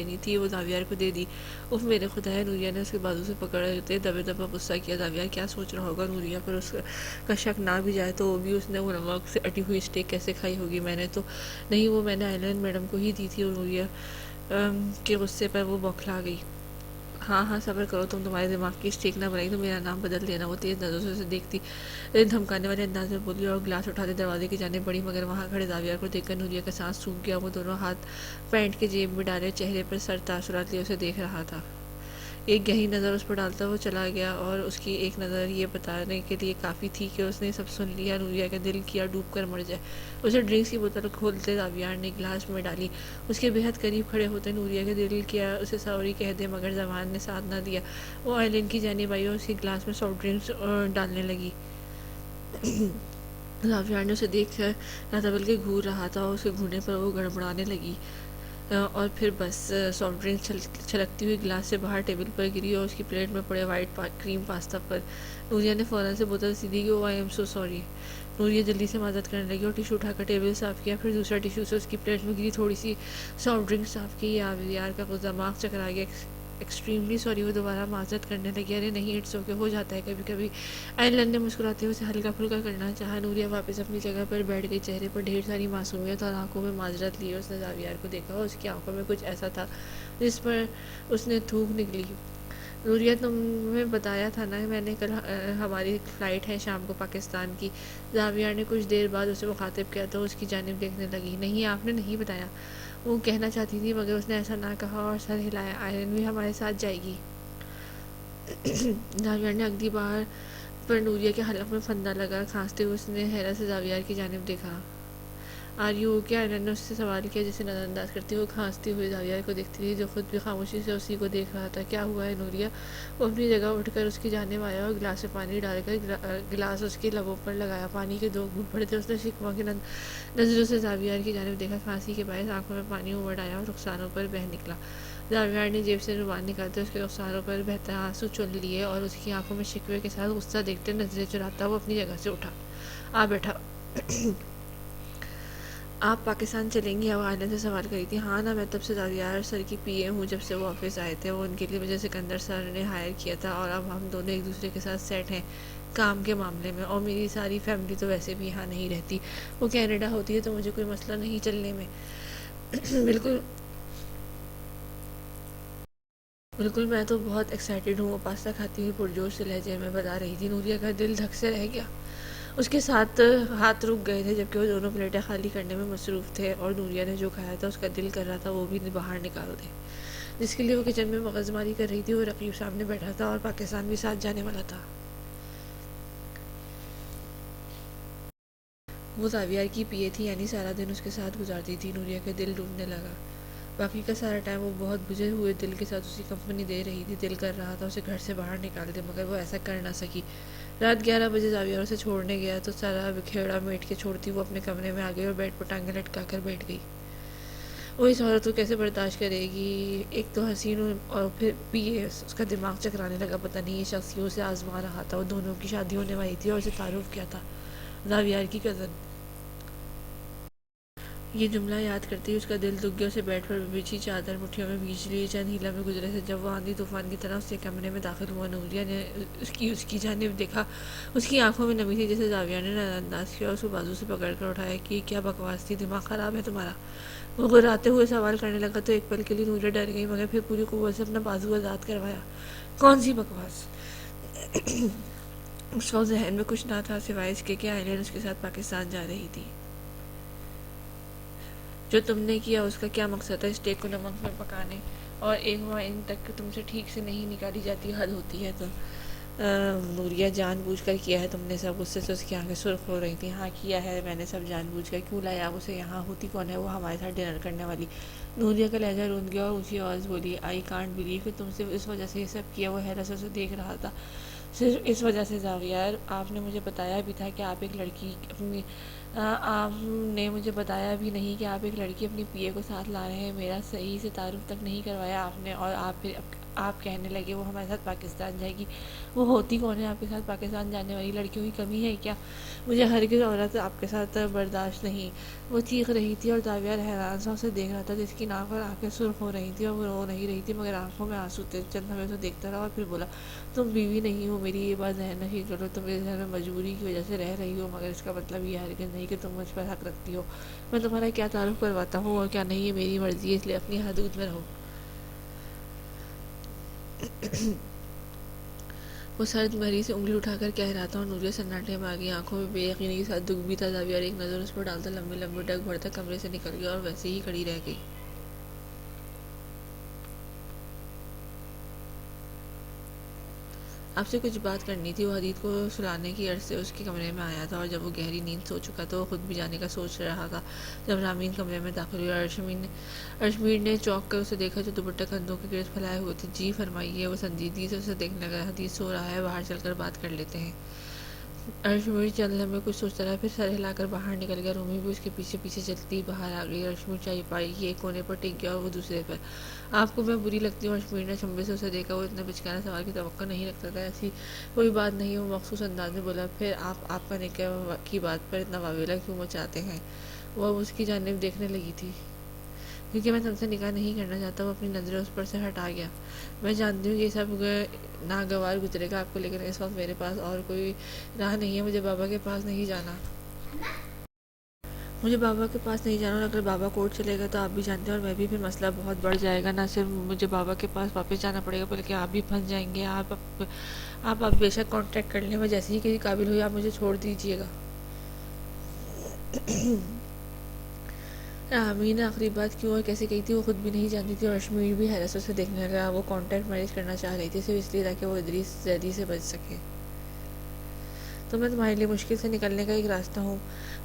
دینی تھی وہ زاویار کو دے دی. اف میرے خدایا. نوریہ نے اس کے بازو سے پکڑتے دبے دبا غصہ کیا. زاویار کیا سوچ رہا ہوگا نوریہ پر اس کا شک نہ بھی جائے تو وہ بھی اس نے وہ نمک سے اٹی ہوئی اسٹیک کیسے کھائی ہوگی. میں نے تو نہیں, وہ میں نے آئلین میڈم کو ہی دی تھی. اور نوریہ کے غصے پر وہ بوکھلا گئی. ہاں صبر کرو, تمہارے دماغ کی اسٹیک نہ بنائی تو میرا نام بدل دینا. وہ تیز نظروں سے اسے دیکھتی دھمکانے والے انداز میں بولی اور گلاس اٹھاتے دروازے کی جانب بڑھی, مگر وہاں کھڑے زاویار کو دیکھ کر نوریہ کا سانس سوکھ گیا. وہ دونوں ہاتھ پینٹ کے جیب میں ڈالے چہرے پر سر تاثرات لیے اسے دیکھ رہا تھا. ایک گہری نظر اس پر ڈالتا وہ چلا گیا, اور اس کی ایک نظر یہ بتانے کے لیے کافی تھی کہ اس نے سب سن لیا. نوریہ کا دل کیا ڈوب کر مر جائے. اسے ڈرنکس کی بوتل کھولتے زاویار نے گلاس میں ڈالی. اس کے بہت قریب کھڑے ہوتے نوریہ کا دل کیا اسے سوری کہہ دے, مگر زبان نے ساتھ نہ دیا. وہ آئلین کی جانب آئی اور اس کے گلاس میں سافٹ ڈرنکس ڈالنے لگی. زاویار نے اسے دیکھ کر نہ تھا بلکہ گھور رہا تھا, اور اس کے گھورنے پر وہ گڑبڑانے لگی. اور پھر بس سافٹ ڈرنک چھلکتی ہوئی گلاس سے باہر ٹیبل پر گری اور اس کی پلیٹ میں پڑے وائٹ کریم پاستا پر. نوریہ نے فوراً سے بوتل سیدھی کی. I am so sorry. Nooria جلدی سے معذرت کرنے لگی اور ٹیشو اٹھا کر ٹیبل صاف کیا. پھر دوسرا ٹیشو سے اس کی پلیٹ میں گری تھوڑی سی سافٹ ڈرنک صاف کی. یار کا دماغ چکرا گیا. Extremely sorry. وہ دوبارہ معذرت کرنے لگی. ارے نہیں, اٹس اوکے, ہو جاتا ہے کبھی کبھی. آئلین نے مسکراتے ہوئے اسے ہلکا پھلکا کرنا چاہا. نوریہ واپس اپنی جگہ پر بیٹھ گئی. چہرے پر ڈھیر ساری معصومیت اور آنکھوں میں معذرت لیے اس نے زاویار کو دیکھا, اور اس کی آنکھوں میں کچھ ایسا تھا جس پر اس نے تھوک نکلی. نوریہ, تمہیں بتایا تھا نا میں نے کل ہماری فلائٹ ہے شام کو پاکستان کی. زاویار نے کچھ دیر بعد اسے مخاطب کیا تو اس کی جانب دیکھنے لگی. نہیں, آپ نے نہیں بتایا. وہ کہنا چاہتی تھی مگر اس نے ایسا نہ کہا اور سر ہلایا. آئرن بھی ہمارے ساتھ جائے گی. زاویار نے اگلی بار پر نوریہ کے حلق میں پھندا لگا. کھانستے ہوئے اس نے حیرت سے زاویار کی جانب دیکھا. Are you okay? آئرن نے اس سے سوال کیا جسے نظر انداز کرتی ہوئے کھانستی ہوئی زاویار کو دیکھتی تھی جو خود بھی خاموشی سے اسی کو دیکھ رہا تھا. کیا ہوا ہے نوریہ؟ وہ اپنی جگہ اٹھ کر اس کی جانب آیا اور گلاس سے پانی ڈال کر گلاس اس کے لبوں پر لگایا. پانی کے 2 گھونٹ پڑے تھے. اس نے شکوہ کی نظروں سے زاویار کی جانب دیکھا. کھانسی کے باعث آنکھوں میں پانی امڑ آیا اور رخساروں پر بہہ نکلا. زاویار نے جیب سے رومال نکالتے اس کے رخساروں پر بہتے آنسو چل لیے اور اس کی آنکھوں میں شکوے کے ساتھ غصہ دیکھتے نظریں چراتا وہ اپنی جگہ سے اٹھا. بیٹھا. آپ پاکستان چلیں گی؟ وہ آئلین سے سوال کری تھی. ہاں نا, میں تب سے زاویار سر کی پی اے ہوں جب سے وہ آفس آئے تھے. وہ ان کے لیے مجھے سکندر سر نے ہائر کیا تھا, اور اب ہم دونوں ایک دوسرے کے ساتھ سیٹ ہیں کام کے معاملے میں. اور میری ساری فیملی تو ویسے بھی یہاں نہیں رہتی, وہ کینیڈا ہوتی ہے, تو مجھے کوئی مسئلہ نہیں چلنے میں. بالکل, میں تو بہت ایکسائٹیڈ ہوں. وہ پاستا کھاتی ہوئی پرجوش سے لہجے میں بتا رہی تھی. نوریہ کا دل دھک سے رہ گیا. اس کے ساتھ ہاتھ رک گئے تھے جبکہ وہ دونوں پلیٹیں خالی کرنے میں مصروف تھے, اور نوریہ نے جو کھایا تھا اس کا دل کر رہا تھا وہ بھی باہر نکال دے. جس کے لیے وہ کچن میں مغز ماری کر رہی تھی وہ رقیب سامنے بیٹھا تھا اور پاکستان بھی ساتھ جانے والا تھا. وہ زاویار کی پی اے تھی, یعنی سارا دن اس کے ساتھ گزارتی تھی. نوریہ کا دل ڈوبنے لگا. باقی کا سارا ٹائم وہ بہت بجھے ہوئے دل کے ساتھ اسی کمپنی دے رہی تھی. دل کر رہا تھا اسے گھر سے باہر نکال دے, مگر وہ ایسا کر نہ سکی. رات 11 بجے زاویار اسے چھوڑنے گیا تو سارا بکھیڑا میٹ کے چھوڑتی وہ اپنے کمرے میں آ گئی اور بیڈ پر ٹانگیں لٹکا کر بیٹھ گئی. وہ اس عورت کو کیسے برداشت کرے گی؟ ایک تو حسین اور پھر پی اے. اس کا دماغ چکرانے لگا. پتہ نہیں یہ شخص کیوں اسے آزما رہا تھا. وہ دونوں کی شادی ہونے والی تھی اور اسے تعارف کیا تھا, زاویار کی کزن. یہ جملہ یاد کرتے ہی اس کا دل دکھ گیا. اسے بیڈ پر بچھی چادر مٹھیوں میں بھیج لی. چند ہیلا میں گزرے تھے جب وہ آندھی طوفان کی طرح اس کے کمرے میں داخل ہوا. نوریہ نے اس کی جانب دیکھا. اس کی آنکھوں میں نمی تھی جسے زاویار نے نظر انداز کیا اور اس کو بازو سے پکڑ کر اٹھایا کہ یہ کیا بکواس تھی؟ دماغ خراب ہے تمہارا؟ وہ غراتے ہوئے سوال کرنے لگا تو ایک پل کے لیے نوریہ ڈر گئی, مگر پھر پوری قوت سے اپنا بازو آزاد کروایا. کون سی بکواس؟ اس وقت ذہن میں کچھ نہ تھا سوائے اس کے کہ آئلین اس کے ساتھ پاکستان جا رہی تھی. جو تم نے کیا اس کا کیا مقصد تھا؟ اسٹیک کو نمک میں پکانے اور ایک مہینے تک تم سے ٹھیک سے نہیں نکالی جاتی, حد ہوتی ہے. تو نوریہ, جان بوجھ کر کیا ہے تم نے سب؟ غصے سے اس کی آنکھیں سرخ ہو رہی تھیں. ہاں کیا ہے میں نے سب جان بوجھ کر. کیوں لایا آپ اسے یہاں؟ ہوتی کون ہے وہ ہمارے ساتھ ڈنر کرنے والی؟ نوریہ کا لہجہ روند گیا اور اونچی آواز بولی. آئی کانٹ بلیو کہ تم صرف اس وجہ سے یہ سب کیا. وہ حیرت سے اسے دیکھ رہا تھا. صرف اس وجہ سے زاویار؟ آپ نے مجھے بتایا بھی تھا کہ آپ ایک لڑکی اپنی آپ نے مجھے بتایا بھی نہیں کہ آپ ایک لڑکی اپنی پی اے کو ساتھ لا رہے ہیں، میرا صحیح سے تعارف تک نہیں کروایا آپ نے، اور آپ کہنے لگے وہ ہمارے ساتھ پاکستان جائے گی۔ وہ ہوتی کون ہے آپ کے ساتھ پاکستان جانے والی؟ لڑکیوں کی کمی ہے کیا؟ مجھے ہرگز عورت آپ کے ساتھ برداشت نہیں۔ وہ چیخ رہی تھی اور جاویار حیران سا اسے دیکھ رہا تھا، جس کی ناک پر آنکھیں سرخ ہو رہی تھیں اور وہ رو نہیں رہی تھی مگر آنکھوں میں آنسو تھے۔ چند لمحے اسے دیکھتا رہا اور پھر بولا، تم بیوی نہیں ہو، میری یہ بات ذہن نشین کرو، تم اس گھر میں مجبوری کی وجہ سے رہ رہی ہو، مگر اس کا مطلب یہ ہرگز نہیں کہ تم مجھ پر حق رکھتی ہو۔ میں تمہارا کیا تعارف کرواتا ہوں اور کیا نہیں، یہ میری مرضی ہے، اس لیے اپنی حدود میں رہو۔ وہ سرد مری سے انگلی اٹھا کر کہہ رہا تھا اور نوریہ سناٹے میں آ گئی۔ آنکھوں میں بے یقینی کے ساتھ دکھ بھی تھا۔ جاویار ایک نظر اس پر ڈالتا لمبے لمبے ڈگ بھرتا کمرے سے نکل گیا اور ویسے ہی کھڑی رہ گئی۔ آپ سے کچھ بات کرنی تھی۔ وہ حدید کو سلانے کی غرض سے اس کے کمرے میں آیا تھا، اور جب وہ گہری نیند سو چکا تو وہ خود بھی جانے کا سوچ رہا تھا جب رامین کمرے میں داخل ہوئی اور ارشمیر نے چونک کر اسے دیکھا جو دوپٹہ کندھوں کے گرد پھیلائے ہوئے تھے۔ جی فرمائیے۔ وہ سنجیدگی سے اسے دیکھنے لگا۔ حدید سو رہا ہے، باہر چل کر بات کر لیتے ہیں۔ ارشمیر چند لمحے کچھ سوچتا رہا، پھر سر ہلا کر باہر نکل گیا۔ رومی بھی اس کے پیچھے پیچھے چلتی باہر آ گئی۔ ارشمیر چائے پائی کی ایک کونے پر ٹک گیا اور وہ دوسرے پر۔ آپ کو میں بری لگتی ہوں؟ ارشمیر نے چنبے سے اسے دیکھا۔ وہ اتنے بچکانے سوال کی توقع نہیں رکھتا تھا۔ ایسی کوئی بات نہیں، وہ مخصوص انداز میں بولا۔ پھر آپ کا نکاح کی بات پر اتنا واویلا کیوں مچاتے ہیں؟ وہ اب اس کی جانب دیکھنے لگی تھی۔ کیونکہ میں تم سے نکاح نہیں کرنا چاہتا۔ وہ اپنی نظریں اس پر سے ہٹا گیا۔ میں جانتی ہوں کہ یہ سب ناگوار گزرے گا آپ کو، لیکن اس وقت میرے پاس اور کوئی راہ نہیں ہے۔ مجھے بابا کے پاس نہیں جانا۔ مجھے بابا کے پاس نہیں جانا، اور اگر بابا کورٹ چلے گا تو آپ بھی جانتے ہیں اور میں بھی، پھر مسئلہ بہت بڑھ جائے گا۔ نہ صرف مجھے بابا کے پاس واپس جانا پڑے گا بلکہ آپ بھی پھنس جائیں گے۔ آپ بے شک کانٹیکٹ کر لیں، میں جیسے ہی کسی قابل ہوئی آپ مجھے چھوڑ دیجیے گا۔ امین نے آخری بات کیوں اور کیسے کہی تھی وہ خود بھی نہیں جانتی تھی، اور ارشمیر بھی حیرت سے اسے دیکھنے لگا۔ وہ کانٹیکٹ میرج کرنا چاہ رہی تھی، صرف اس لیے تاکہ وہ ادریس زیدی سے بچ سکے۔ تو میں تمہارے لیے مشکل سے نکلنے کا ایک راستہ ہوں۔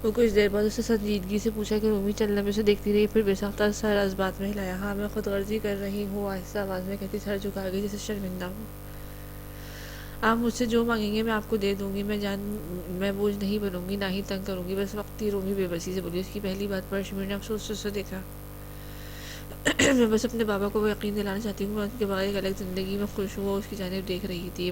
وہ کچھ دیر بعد اسے سنجیدگی سے پوچھا کہ رومی چند لمحے اسے دیکھتی رہی، پھر بے ساختہ سر اس بات میں ہلایا۔ ہاں میں خود غرضی کر رہی ہوں، آہستہ آواز میں کہتی سر جھکا گئی جیسے شرمندہ ہوں۔ آپ مجھ سے جو مانگیں گے میں آپ کو دے دوں گی۔ میں بوجھ نہیں بنوں گی، نہ ہی تنگ کروں گی، بس وقتی۔ رومی بے بسی سے بولی۔ اس کی پہلی بات پر ارشمیر نے افسوس سے اسے دیکھا۔ میں بس اپنے بابا کو وہ یقین دلانا چاہتی ہوں کہ میں ان کے بغیر ایک الگ زندگی میں خوش ہوں۔ وہ اس کی جانب دیکھ رہی تھی۔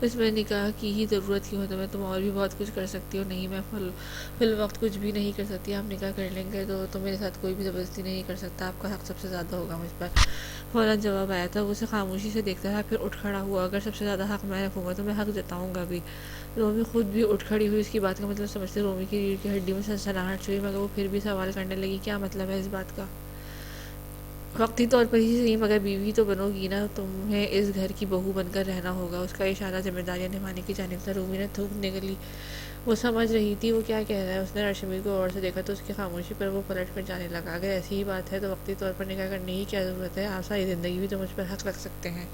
اس میں نکاح کی ہی ضرورت کیوں ہے تم اور بھی بہت کچھ کر سکتی ہو۔ نہیں، میں فی الوقت کچھ بھی نہیں کر سکتی۔ آپ نکاح کر لیں گے تو میرے ساتھ کوئی بھی زبردستی نہیں کر سکتا۔ آپ کا حق سب سے زیادہ ہوگا مجھ پر۔ فوراً جواب آیا تھا۔ وہ اسے خاموشی سے دیکھتا رہا، پھر اٹھ کھڑا ہوا۔ اگر سب سے زیادہ حق میں رکھوں گا تو میں حق جتاؤں گا بھی۔ رومی خود بھی اٹھ کھڑی ہوئی۔ اس کی بات کا مطلب سمجھتے رومی کی ریڑھ کی ہڈی میں سنسناہٹ چھوئی، مگر وہ پھر بھی سوال کرنے لگی، کیا مطلب ہے اس بات کا؟ وقتی طور پر ہی صحیح، مگر بیوی تو بنو گی نا، تمہیں اس گھر کی بہو بن کر رہنا ہوگا۔ اس کا اشارہ ذمہ داریاں نبھانے کی جانب تھا۔ رومی نے تھوک نگلی۔ وہ سمجھ رہی تھی وہ کیا کہہ رہا ہے۔ اس نے ارشمیر کو غور سے دیکھا تو اس کی خاموشی پر وہ پلٹ کر جانے لگا۔ اگر ایسی ہی بات ہے تو وقتی طور پر نکاح کرنے کی کیا ضرورت ہے؟ آپ ساری زندگی بھی تو مجھ پر حق رکھ سکتے ہیں۔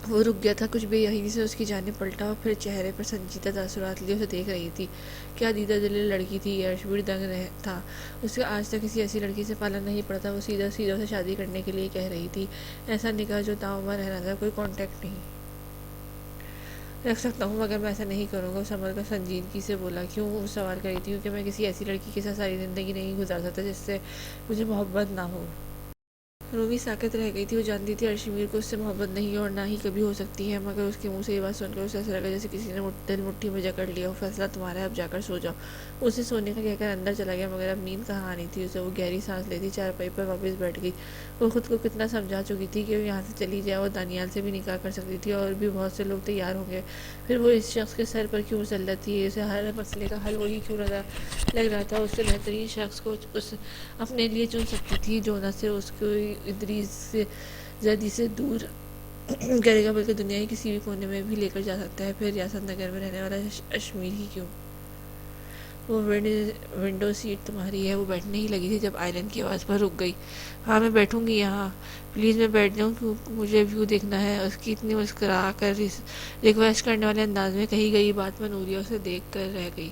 وہ رک گیا تھا، کچھ بے یقینی سے اس کی جانب پلٹا اور پھر چہرے پر سنجیدہ تاثرات لیے اسے دیکھ رہی تھی۔ کیا دیدہ دل لڑکی تھی یہ! ارشمیر دنگ تھا۔ اسے آج تک کسی ایسی لڑکی سے پالا نہیں پڑا تھا۔ وہ سیدھا سے شادی کرنے کے لیے کہہ رہی تھی، ایسا نکاح جو تاعمر رہنا تھا، کوئی کانٹیکٹ نہیں رکھ سکتا ہوں، مگر میں ایسا نہیں کروں گا۔ وہ سنبھل کر سنجیدگی سے بولا۔ کیوں؟ وہ سوال کر رہی تھی۔ کیونکہ میں کسی ایسی لڑکی کے ساتھ ساری زندگی نہیں گزار سکتا جس سے مجھے محبت نہ ہو۔ رومی ساکت رہ گئی تھی۔ وہ جانتی تھی ارشمیر کو اس سے محبت نہیں اور نہ ہی کبھی ہو سکتی ہے، مگر اس کے منہ سے یہ بات سن کر اسے ایسا لگا جیسے کسی نے دل مٹھی میں جکڑ لیا ہو۔ فیصلہ تمہارا ہے، اب جا کر سو جاؤ۔ اسے سونے کا کہہ کر اندر چلا گیا، مگر اب نیند کہاں آنی تھی اسے۔ وہ گہری سانس لیتی چارپائی پر واپس بیٹھ گئی۔ وہ خود کو کتنا سمجھا چکی تھی کہ وہ یہاں سے چلی جائے، وہ دانیال سے بھی نکاح کر سکتی تھی، اور بھی بہت سے لوگ تیار ہوں گے۔ پھر وہ اس شخص کے سر پر کیوں مسلط تھی؟ اسے ہر مسئلے کا حل وہی کیوں لگ رہا تھا؟ اس سے بہترین شخص کو اس اپنے لیے چن سکتی تھی، جو نہ صرف اس کو ادریس زیدی سے دور کرے گا بلکہ دنیا کے کسی بھی کونے میں بھی لے کر جا سکتا ہے۔ پھر ریاست نگر میں رہنے والا ارشمیر ہی کیوں؟ وہ ونڈو سیٹ تمہاری ہے۔ وہ بیٹھنے ہی لگی تھی جب آئلن کی آواز پر رک گئی۔ ہاں میں بیٹھوں گی یہاں، پلیز میں بیٹھ جاؤں، مجھے ویو دیکھنا ہے۔ اس کی اتنی مسکرا کر ریکویسٹ کرنے والے انداز میں کہی گئی بات پر نوریہ اسے دیکھ کر رہ گئی۔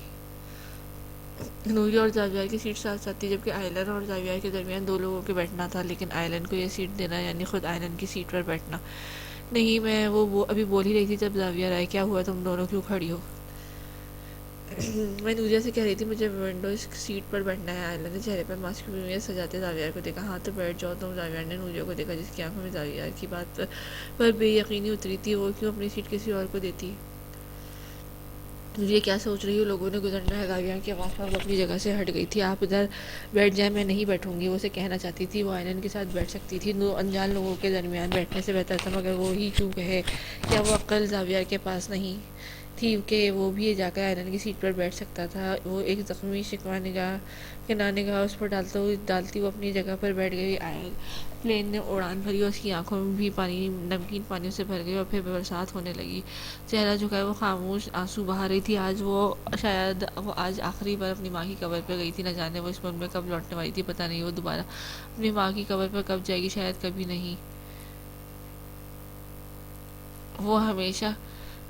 نوریہ اور جاویار کی سیٹ ساتھ ساتھ تھی، جبکہ آئلن اور جاویار کے درمیان دو لوگوں کے بیٹھنا تھا، لیکن آئلن کو یہ سیٹ دینا یعنی خود آئلن کی سیٹ پر بیٹھنا۔ نہیں، میں وہ ابھی بول ہی رہی تھی جب جاویار آئے۔ کیا ہوا؟ تم دونوں کیوں کھڑی ہو؟ میں نوریا سے کہہ رہی تھی مجھے ونڈو سیٹ پر بیٹھنا ہے، آئلہ نے چہرے پر ماسک بھی سجاتے زاویار کو دیکھا. ہاں تو بیٹھ جاؤ تم. زاویار نے نوریا کو دیکھا جس کی آنکھوں میں زاویار کی بات پر بے یقینی اتری تھی. وہ کیوں اپنی سیٹ کسی اور کو دیتی؟ یہ کیا سوچ رہی ہو؟ لوگوں نے گزرنا ہے. زاویار کی آواز پر وہ اپنی جگہ سے ہٹ گئی تھی. آپ ادھر بیٹھ جائیں، میں نہیں بیٹھوں گی. وہ اسے کہنا چاہتی تھی وہ آئلن کے ساتھ بیٹھ سکتی تھی، انجان لوگوں کے درمیان بیٹھنے سے بہتر تھا، مگر وہ ہی کیوں کہے؟ کیا وہ عقل زاویار کے پاس نہیں تھی کہ وہ بھی جا کر آئلن کی سیٹ پر بیٹھ سکتا تھا؟ وہ ایک زخمی شکوہ نگاہ اس پر ڈالتی وہ اپنی جگہ پر بیٹھ گئی. پلین نے اڑان بھری اور اس کی آنکھوں میں بھی نمکین پانیوں سے بھر گئی اور پھر برسات ہونے لگی. چہرہ جھکائے وہ خاموش آنسو بہا رہی تھی. شاید وہ آج آخری بار اپنی ماں کی قبر پر گئی تھی. نہ جانے وہ اس ملک میں کب لوٹنے والی تھی. پتہ نہیں وہ دوبارہ اپنی ماں کی قبر پر کب جائے گی. شاید کبھی نہیں. وہ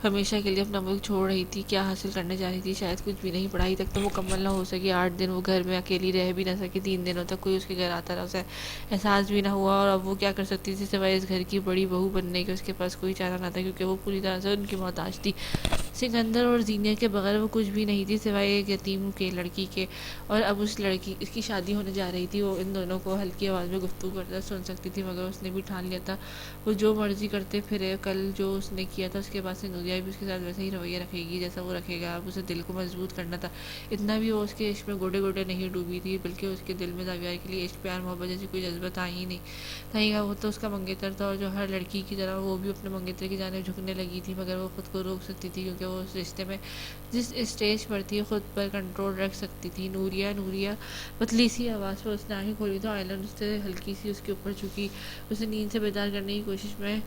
ہمیشہ کے لیے اپنا ملک چھوڑ رہی تھی. کیا حاصل کرنے جا رہی تھی؟ شاید کچھ بھی نہیں. پڑھائی تک تو مکمل نہ ہو سکی. 8 دن وہ گھر میں اکیلی رہ بھی نہ سکی. 3 دنوں تک کوئی اس کے گھر آتا رہا، اسے احساس بھی نہ ہوا. اور اب وہ کیا کر سکتی تھی سوائے اس گھر کی بڑی بہو بننے کے؟ اس کے پاس کوئی چارہ نہ تھا کیونکہ وہ پوری طرح سے ان کی محتاج تھی. سکندر اور زینت کے بغیر وہ کچھ بھی نہیں تھی سوائے ایک یتیم کے لڑکی کے. اور اب اس کی شادی ہونے جا رہی تھی. وہ ان دونوں کو ہلکی آواز میں گفتگو کرتا سن سکتی تھی، مگر اس نے بھی ٹھان لیا تھا وہ جو مرضی کرتے پھرے. کل جو اس نے کیا تھا اس کے بعد سے نوریا بھی اس کے ساتھ ویسا ہی رویہ رکھے گی جیسا وہ رکھے گا. اب اسے دل کو مضبوط کرنا تھا. اتنا بھی وہ اس کے عشق میں گوڈے گوڈے نہیں ڈوبی تھی، بلکہ اس کے دل میں زاویار کے لیے عشق، پیار، محبت جیسی کوئی جذبہ تھا ہی نہیں. وہ تو اس کا منگیتر تھا، اور جو ہر لڑکی کی طرح وہ بھی اپنے منگیتر کی جانب جھکنے لگی تھی. مگر وہ خود کو روک سکتی تھی کیونکہ وہ اس رشتے میں جس اسٹیج پر تھی خود پر کنٹرول رکھ سکتی تھی. نوریا پتلی سی آواز پر اس نے آنکھیں کھولی تو آئلن اس سے ہلکی سی اس کے اوپر جھکی. اسے نیند سے بیدار کرنے کی کوشش میں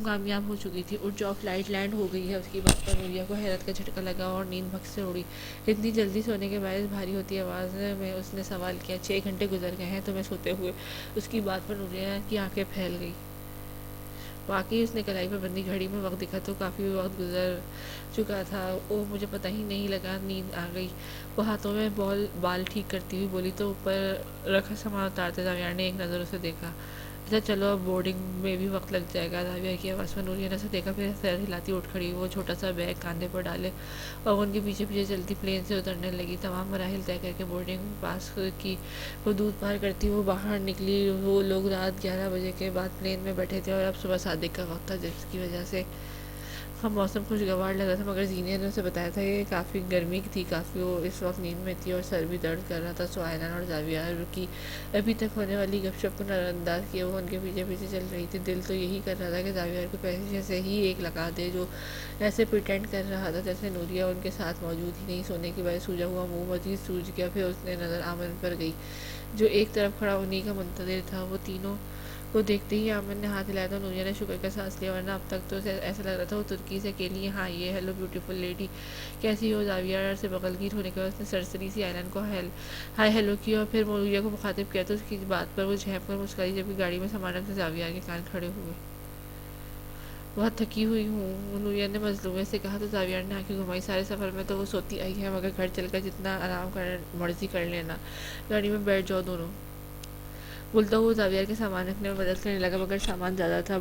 کامیاب ہو چکی تھی. اٹھ جاؤ، فلائٹ لینڈ ہو گئی ہے. اس کی بات پر نوریا کو حیرت کا جھٹکا لگا اور نیند بھگ سے اڑی. اتنی جلدی سونے کے باعث بھاری ہوتی آواز میں اس نے سوال کیا. 6 گھنٹے گزر گئے ہیں تمہیں سوتے ہوئے. اس کی بات پر نوریا کی آنکھیں پھیل گئی. واقعی اس نے کلائی پر بندی گھڑی میں وقت دیکھا تو کافی وقت گزر چکا تھا. مجھے پتہ ہی نہیں لگا، نیند آ گئی. وہ ہاتھوں میں بال ٹھیک کرتی ہوئی بولی تو اوپر رکھا سامان اتارتے زاویار نے ایک نظر اسے دیکھا. اچھا چلو، اب بورڈنگ میں بھی وقت لگ جائے گا. زاویار کی آواز پر نوریا نے اسے دیکھا، پھر سر ہلاتی اٹھ کھڑی. وہ چھوٹا سا بیگ کاندھے پر ڈالے اور ان کے پیچھے چلتی پلین سے اترنے لگی. تمام مراحل طے کر کے بورڈنگ پاس کی حدود پار کرتی وہ باہر نکلی. وہ لوگ رات 11 بجے کے بعد پلین میں بیٹھے تھے اور اب صبح صادق کا وقت تھا، جس کی وجہ سے موسم خوشگوار لگ رہا تھا. مگر زینت نے اسے بتایا تھا کہ کافی گرمی تھی، کافی وہ اس وقت نیند میں تھی اور سر بھی درد کر رہا تھا. سو آئلن اور زاویار کی ابھی تک ہونے والی گپ شپ کو نظر انداز کیے وہ ان کے پیچھے چل رہی تھی. دل تو یہی کر رہا تھا کہ زاویار کو پیسے سے ہی ایک لگا دے، جو ایسے پریٹینڈ کر رہا تھا جیسے نوریا ان کے ساتھ موجود ہی نہیں. سونے کی وجہ سوجا ہوا منہ مزید سوج گیا. پھر اس نے نظر آمن پر گئی جو ایک طرف کھڑا انہی کا منتظر تھا. وہ تینوں کو دیکھتے ہی آمن نے ہاتھ ہلایا تو نوریا نے شکر کا سانس لیا، ورنہ اب تک تو ایسا لگ رہا تھا وہ ترکی سے اکیلی یہاں آئی ہے. ہیلو بیوٹیفل لیڈی، کیسی ہو؟ زاویار سے بغلگیر ہونے کے بعد اس نے سرسری سی آئلن کو ہائی ہیلو کیا اور پھر نوریا کو مخاطب کیا تو اس کی بات پر وہ جھینپ کر مسکرائی. جبکہ گاڑی میں سامان رکھتے زاویار کے کان کھڑے ہوئے. بہت تھکی ہوئی ہوں، نوریا نے مظلومیت سے کہا تو زاویار نے آنکھیں گھمائی. سارے سفر میں تو وہ سوتی آئی ہے، مگر گھر چل کر جتنا آرام مرضی کر لینا. گاڑی میں بیٹھ جاؤ دونوں. بولتا ہوا زاویار کے سامان رکھنے میں مدد کرنے لگا، مگر سامان زیادہ تھا.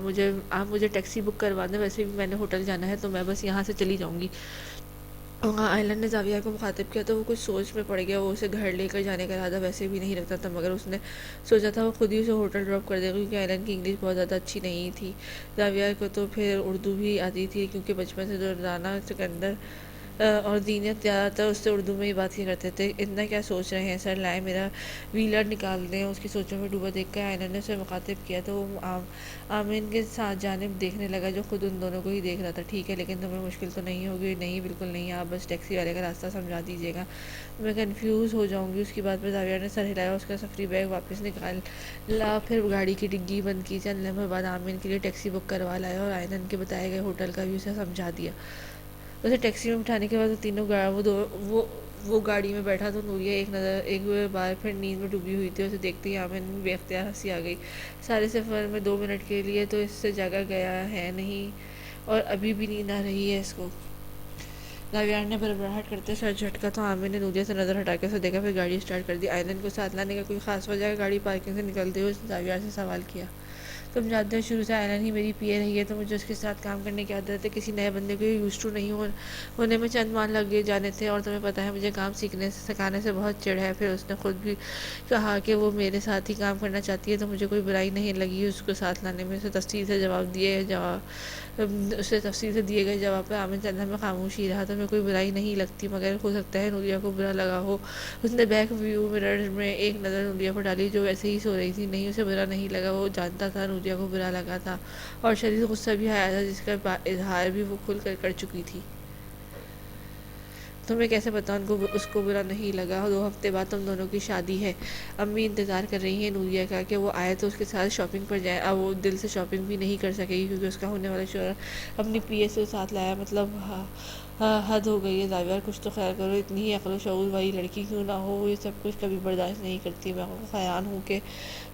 آپ مجھے ٹیکسی بک کروا دیں، ویسے بھی میں نے ہوٹل جانا ہے تو میں بس یہاں سے چلی جاؤں گی. آئلن نے زاویار کو مخاطب کیا تو وہ کچھ سوچ میں پڑ گیا. وہ اسے گھر لے کر جانے کا ارادہ ویسے بھی نہیں رکھتا تھا، مگر اس نے سوچا تھا وہ خود ہی اسے ہوٹل ڈراپ کر دے گا کیونکہ آئلن کی انگلش بہت زیادہ اچھی نہیں تھی. زاویار کو تو پھر اردو بھی آتی تھی کیونکہ بچپن سے روزانہ سکندر اور زینت زیادہ تر اس سے اردو میں ہی بات کیا کرتے تھے. اتنا کیا سوچ رہے ہیں سر، لائیں میرا ویلر نکال دیں. اس کی سوچوں میں ڈوبا دیکھ کر آئلن نے اسے مخاطب کیا تو وہ آمن کے ساتھ جانب دیکھنے لگا جو خود ان دونوں کو ہی دیکھ رہا تھا. ٹھیک ہے، لیکن تمہیں مشکل تو نہیں ہوگی؟ نہیں بالکل نہیں، آپ بس ٹیکسی والے کا راستہ سمجھا دیجیے گا، میں کنفیوز ہو جاؤں گی. اس کی بات پر زاویار نے سر ہلایا، اس کا سفری بیگ واپس نکالا، پھر گاڑی کی ڈگی بند کی. چند لمحے بعد آمن کے لیے ٹیکسی بک کروا لایا اور آئلن کے بتائے گئے ہوٹل کا بھی اسے سمجھا دیا. اسے ٹیکسی میں بٹھانے کے بعد تینوں وہ گاڑی میں بیٹھا تو نوریا ایک بار پھر نیند میں ڈوبی ہوئی تھی. اسے دیکھتے ہی آمن بے اختیار ہنسی آ گئی. سارے سفر میں 2 منٹ کے لیے تو اس سے جاگا گیا ہے نہیں اور ابھی بھی نیند آ رہی ہے اس کو. زاویار نے بڑبڑاہٹ کرتے سر جھٹکا تو عامر نے نوریا سے نظر ہٹا کے اسے دیکھا، پھر گاڑی اسٹارٹ کر دی. آئلن کو ساتھ لانے کا کوئی خاص وجہ ہے؟ گاڑی پارکنگ سے نکلتے ہوئے اس نے زاویار سے سوال کیا تم جانتے ہو شروع سے آئلن ہی میری پی اے رہی ہے، تو مجھے اس کے ساتھ کام کرنے کی عادت ہے۔ کسی نئے بندے کو یوز ٹو نہیں ہونے میں چند ماہ لگ جانے تھے، اور تمہیں پتہ ہے مجھے کام سکھانے سے بہت چڑ ہے۔ پھر اس نے خود بھی کہا کہ وہ میرے ساتھ ہی کام کرنا چاہتی ہے، تو مجھے کوئی برائی نہیں لگی اس کو ساتھ لانے میں۔ اسے تفصیل سے دیے گئے جواب پر عامر چندہ میں خاموش ہی رہا۔ تمہیں کوئی برائی نہیں لگتی، مگر ہو سکتا ہے نوریا کو برا لگا ہو۔ اس نے بیک ویو مرر میں ایک نظر نوریا پر ڈالی جو ویسے ہی سو رہی تھی۔ نہیں، اسے برا نہیں لگا، وہ جانتا تھا نوریا کو برا لگا تھا، اور شدید غصہ بھی آیا تھا جس کا اظہار بھی وہ کھل کر چکی تھی۔ تمہیں کیسے پتا اس کو برا نہیں لگا؟ 2 ہفتے بعد تم دونوں کی شادی ہے، امی انتظار کر رہی ہیں نوریا کا کہ وہ آئے تو اس کے ساتھ شاپنگ پر جائے۔ اب وہ دل سے شاپنگ بھی نہیں کر سکے گی کیونکہ اس کا ہونے والا شوہر اپنی پی اے سے ساتھ لایا۔ مطلب حد ہو گئی ہے زاویہ، کچھ تو خیال کرو، اتنی ہی عقل و شعور والی لڑکی کیوں نہ ہو، وہ یہ سب کچھ کبھی برداشت نہیں کرتی۔ میں حیران ہوں کہ